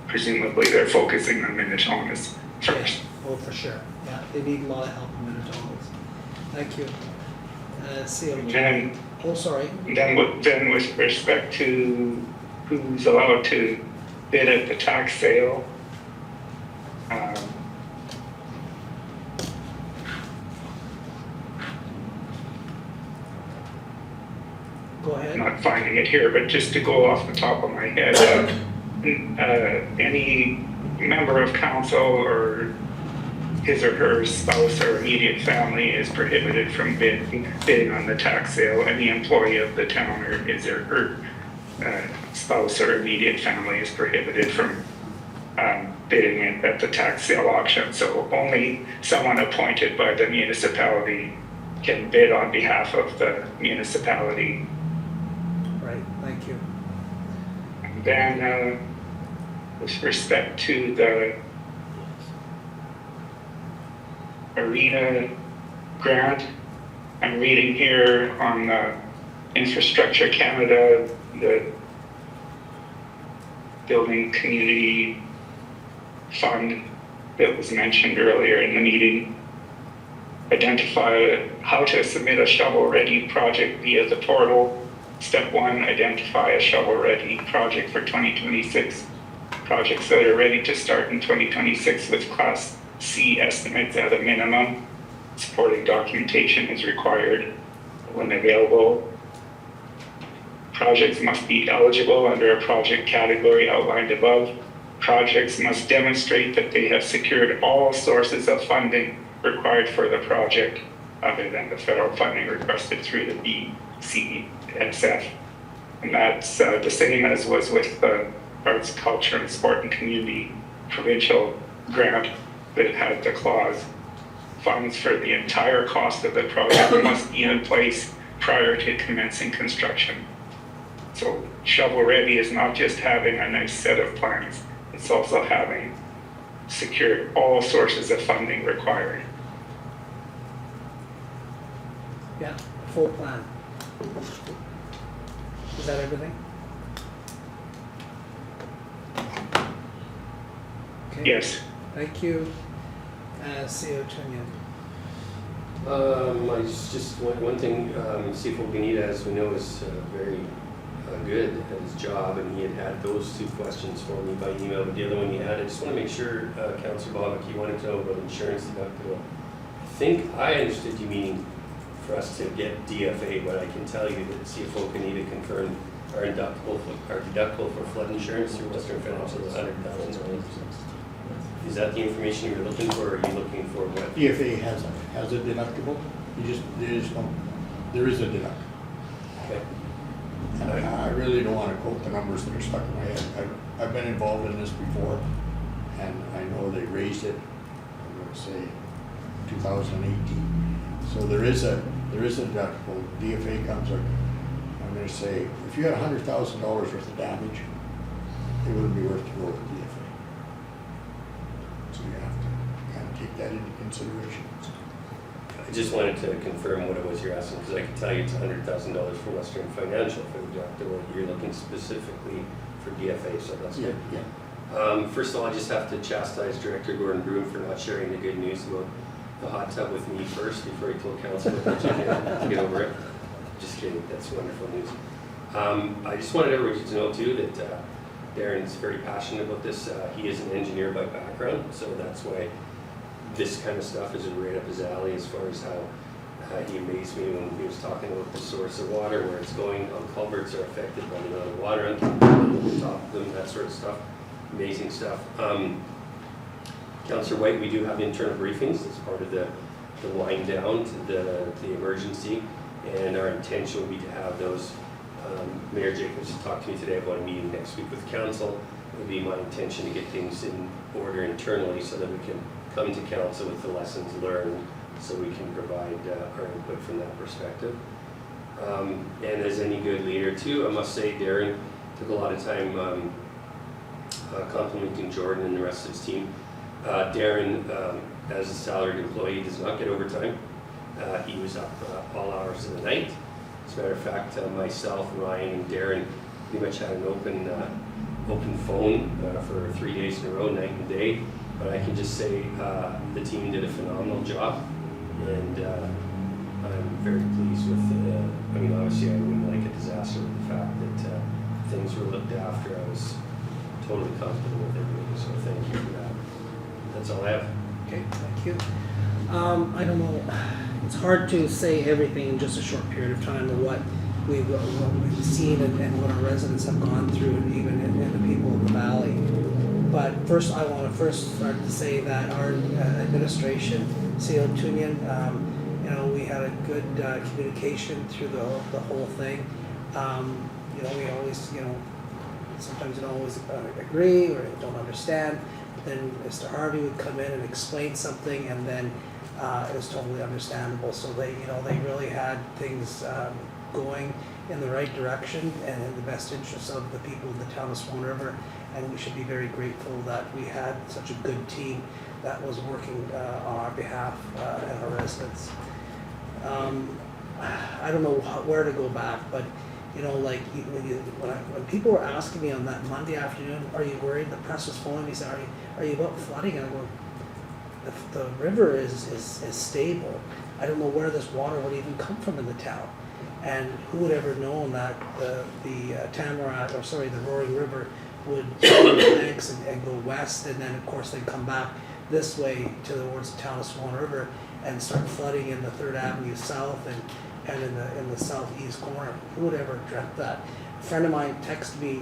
presumably they're focusing on Minnetonka's first. Yeah. Oh, for sure. Yeah, they need a lot of help in Minnetonka's. Thank you. And oh, sorry. then with respect to who's allowed to bid at the tax sale, Go ahead. not finding it here, but just to go off the top of my head, any member of council or his or her spouse or immediate family is prohibited from bidding on the tax sale. Any employee of the town or his or her spouse or immediate family is prohibited from bidding at the tax sale auction. So only someone appointed by the municipality can bid on behalf of the municipality. Right, thank you. Then, with respect to the arena grant, I'm reading here on Infrastructure Canada, the Building Community Fund that was mentioned earlier in the meeting. Identify how to submit a shovel-ready project via the portal. Step 1, identify a shovel-ready project for 2026. Projects that are ready to start in 2026 with Class C estimates at a minimum. Supporting documentation is required when available. Projects must be eligible under a project category outlined above. Projects must demonstrate that they have secured all sources of funding required for the project other than the federal funding requested through the BCSF. And that's the same as was with the Arts, Culture, and Sport and Community provincial grant that had the clause, funds for the entire cost of the project must be in place prior to commencing construction. So shovel ready is not just having a nice set of plans, it's also having secured all sources of funding required. Yeah, full plan. Is that everything? Okay. Yes. Thank you. CFO Tewnion. I just one thing, CFO Gnida, as we know, is very good at his job, and he had those two questions for me by email. But the other one he had, I just want to make sure, Councillor Bobick, you wanted to know about insurance deductible. I think I understood you meaning for us to get DFA, but I can tell you that CFO Gnida confirmed our deductible for flood insurance through Western Financial is $100,000. Is that the information you were looking for, or are you looking for what? DFA has a deductible, there is a deductible. Okay. And I really don't want to quote the numbers that are stuck in my head. I've been involved in this before, and I know they raised it, I'm going to say 2018. So there is a deductible. DFA comes, I'm going to say, if you had $100,000 worth of damage, it wouldn't be worth to go with DFA. So you have to kind of take that into consideration. I just wanted to confirm what it was you're asking, because I can tell you it's $100,000 for Western Financial for the deductible. You're looking specifically for DFA, so that's good. Yeah. First of all, I just have to chastise Director Gordon-Broome for not sharing the good news about the hot tub with me first before he told council to get over it. Just kidding, that's wonderful news. I just wanted everybody to know too that Darren's very passionate about this. He is an engineer by background, so that's why this kind of stuff is right up his alley as far as how he amazed me when he was talking about the source of water, where it's going, how culverts are affected by the amount of water on top of them, that sort of stuff. Amazing stuff. Councillor Whyte, we do have internal briefings as part of the wind down to the emergency, and our intention will be to have those. Mayor Jacobson talked to me today about a meeting next week with council. It would be my intention to get things in order internally so that we can come to council with the lessons learned, so we can provide our input from that perspective. And as any good leader too, I must say Darren took a lot of time complimenting Jordan and the rest of his team. Darren, as a salaried employee, does not get overtime. He was up all hours of the night. As a matter of fact, myself, Ryan, and Darren pretty much had an open phone for 3 days in a row, night and day. But I can just say the team did a phenomenal job, and I'm very pleased with I mean, obviously I wouldn't like a disaster with the fact that things were looked after. I was totally comfortable with everything, so thank you for that. That's all I have. Okay, thank you. I don't know, it's hard to say everything in just a short period of time of what we've seen and what our residents have gone through, and even and the people of the valley. But first, I want to start to say that our administration, CFO Tewnion, we had a good communication through the whole thing. We always, sometimes you don't always agree or don't understand. But then Mr. Harvey would come in and explain something, and then it was totally understandable. So they really had things going in the right direction and in the best interests of the people of the town of Swan River. And we should be very grateful that we had such a good team that was working on our behalf and our residents. I don't know where to go back, but when people were asking me on that Monday afternoon, are you worried? The press was phoning me, saying, are you about flooding? And I go, the river is stable. I don't know where this water would even come from in the town. And who would ever known that the Roaring River would go the banks and go west, and then of course they'd come back this way towards the town of Swan River and start flooding in the 3rd Avenue South and in the southeast corner. Who would ever dreamt that? A friend of mine texted me,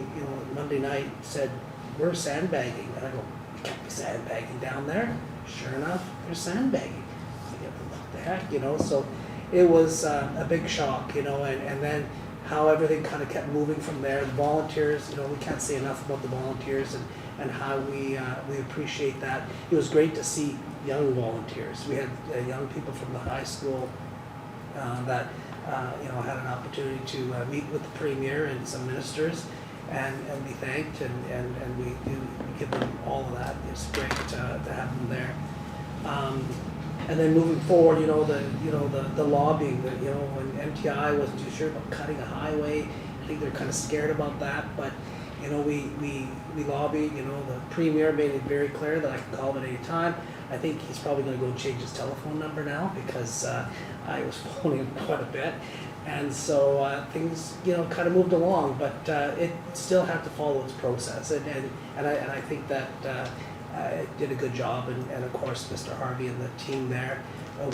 Monday night, said, we're sandbagging. And I go, you can't be sandbagging down there. Sure enough, there's sandbagging. What the heck, so it was a big shock, and then how everything kind of kept moving from there. The volunteers, we can't say enough about the volunteers and how we appreciate that. It was great to see young volunteers. We had young people from the high school that had an opportunity to meet with the Premier and some ministers and be thanked, and we do give them all of that. It's great to have them there. And then moving forward, the lobbying, when MTI wasn't too sure about cutting a highway, I think they're kind of scared about that, but we lobbied, the Premier made it very clear that I can call him at any time. I think he's probably going to go change his telephone number now, because I was phoning him quite a bit. And so things, kind of moved along, but it still had to follow its process. And I think that it did a good job. And of course, Mr. Harvey and the team there,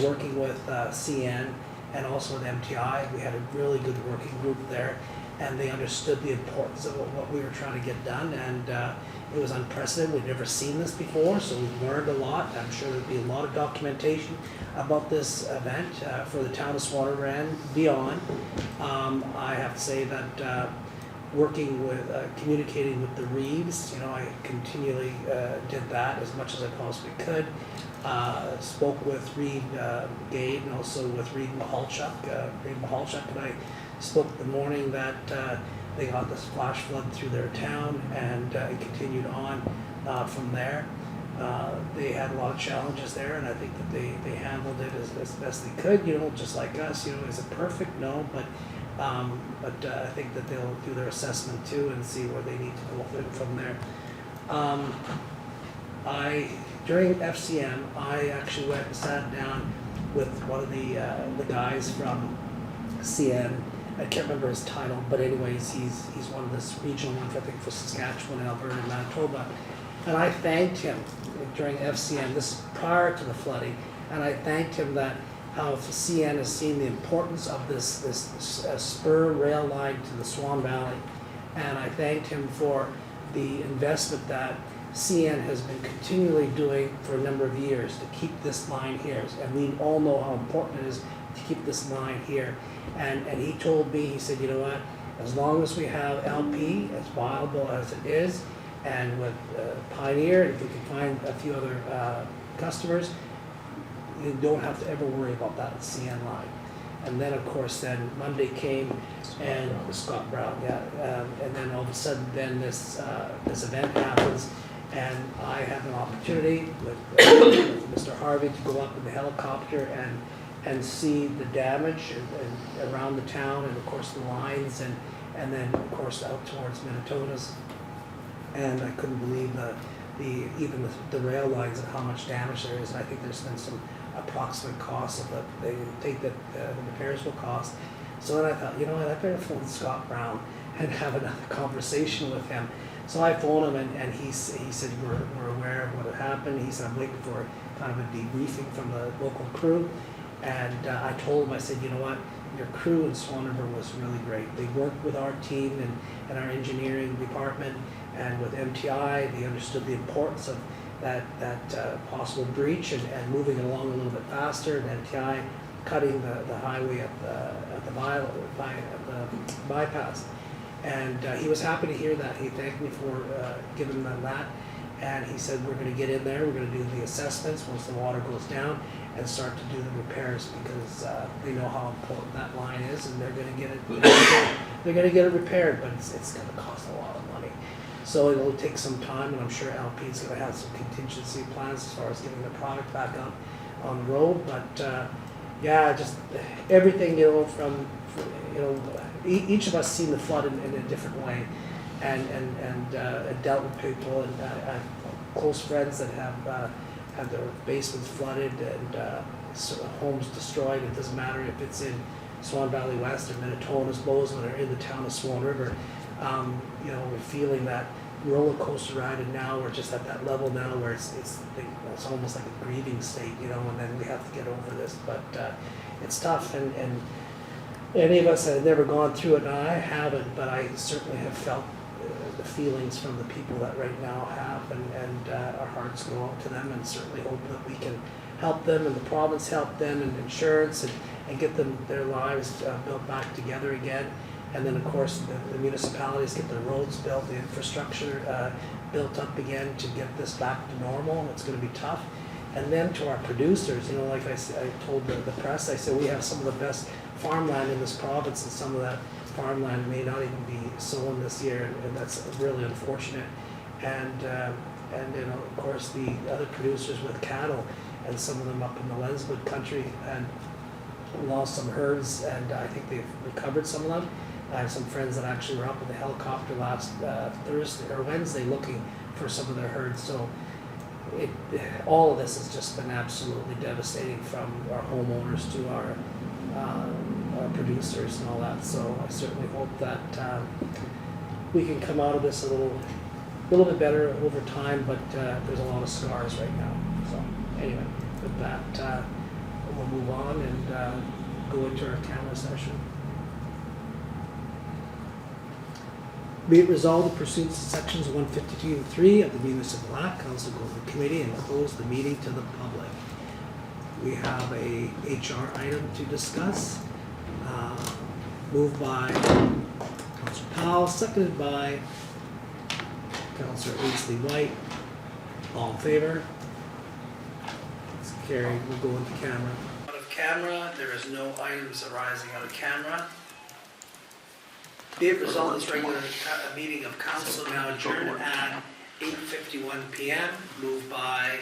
working with CN and also with MTI, we had a really good working group there. And they understood the importance of what we were trying to get done. And it was unprecedented. We'd never seen this before, so we've learned a lot. I'm sure there'll be a lot of documentation about this event for the town of Swan River and beyond. I have to say that working with, communicating with the Reeves, I continually did that as much as I possibly could. Spoke with Reed Gade and also with Reed Mahalchuk. Reed Mahalchuk and I spoke the morning that they got this flash flood through their town, and it continued on from there. They had a lot of challenges there, and I think that they handled it as best they could, just like us. Is it perfect? No, but I think that they'll do their assessment too and see where they need to go from there. During FCM, I actually went and sat down with one of the guys from CN. I can't remember his title, but anyways, he's one of this regional ones, I think, for Saskatchewan, Alberta, and Manitoba. And I thanked him during FCM, this is prior to the flooding, and I thanked him that how CN has seen the importance of this spur rail line to the Swan Valley. And I thanked him for the investment that CN has been continually doing for a number of years to keep this line here. And we all know how important it is to keep this line here. And he told me, he said, what, as long as we have LP, as viable as it is, and with Pioneer, if we can find a few other customers, you don't have to ever worry about that CN line. And then, of course, then Monday came, and Scott Brown, and then all of a sudden, then this event happens, and I have an opportunity with Mr. Harvey to go up in the helicopter and see the damage and around the town, and of course the lines, and then of course out towards Minnetonka's. And I couldn't believe even the rail lines and how much damage there is. And I think there's been some approximate costs of what they think that the repairs will cost. So then I thought, I better phone Scott Brown and have another conversation with him. So I phoned him, and he said, we're aware of what had happened. He said, I'm waiting for kind of a debriefing from the local crew. And I told him, I said, you know what, your crew in Swan River was really great. They worked with our team and our engineering department and with MTI. They understood the importance of that possible breach and moving it along a little bit faster, and MTI cutting the highway at the bypass. And he was happy to hear that. He thanked me for giving them that. And he said, we're going to get in there, we're going to do the assessments once the water goes down and start to do the repairs, because they know how important that line is, and they're going to get it. They're going to get it repaired, but it's going to cost a lot of money. So it'll take some time, and I'm sure LP is going to have some contingency plans as far as getting the product back up on the road. But yeah, just everything, you know, from you know, each of us seen the flood in a different way, and dealt with people, and I have close friends that have had their basements flooded and homes destroyed. It doesn't matter if it's in Swan Valley West or Minnetonka's, Bozeman, or in the town of Swan River. You know, we're feeling that roller coaster ride, and now we're just at that level now where it's almost like a grieving state, you know, and then we have to get over this. But it's tough, and any of us have never gone through it, and I haven't, but I certainly have felt the feelings from the people that right now have, and our hearts go out to them, and certainly hope that we can help them, and the province help them, and insurance, and get them their lives built back together again. And then, of course, the municipalities get their roads built, the infrastructure built up again to get this back to normal. It's going to be tough. And then to our producers, you know, like I told the press, I said we have some of the best farmland in this province, and some of that farmland may not even be sown this year, and that's really unfortunate. And you know, of course, the other producers with cattle, and some of them up in the Lenswood country, and lost some herds, and I think they've recovered some of them. I have some friends that actually were up in the helicopter last Thursday or Wednesday looking for some of their herds. So all of this has just been absolutely devastating, from our homeowners to our producers and all that. So I certainly hope that we can come out of this a little bit better over time, but there's a lot of scars right now. So anyway, with that, we'll move on and go into our camera session. Be it resolved that pursuant to sections 152 and 3 of the Municipal Act, Council goes to committee and close the meeting to the public. We have a HR item to discuss. Moved by Councillor Powell, seconded by Councillor Ainslie Whyte. All in favor? It's carried. We'll go into camera. Out of camera, there is no items arising out of camera. Be it resolved this regular meeting of council now adjourned at 8:51 p.m. Moved by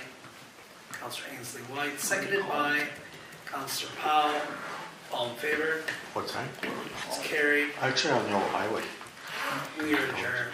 Councillor Ainslie Whyte, seconded by Councillor Powell. All in favor? What's that? It's carried. Actually, on the old highway. We are adjourned.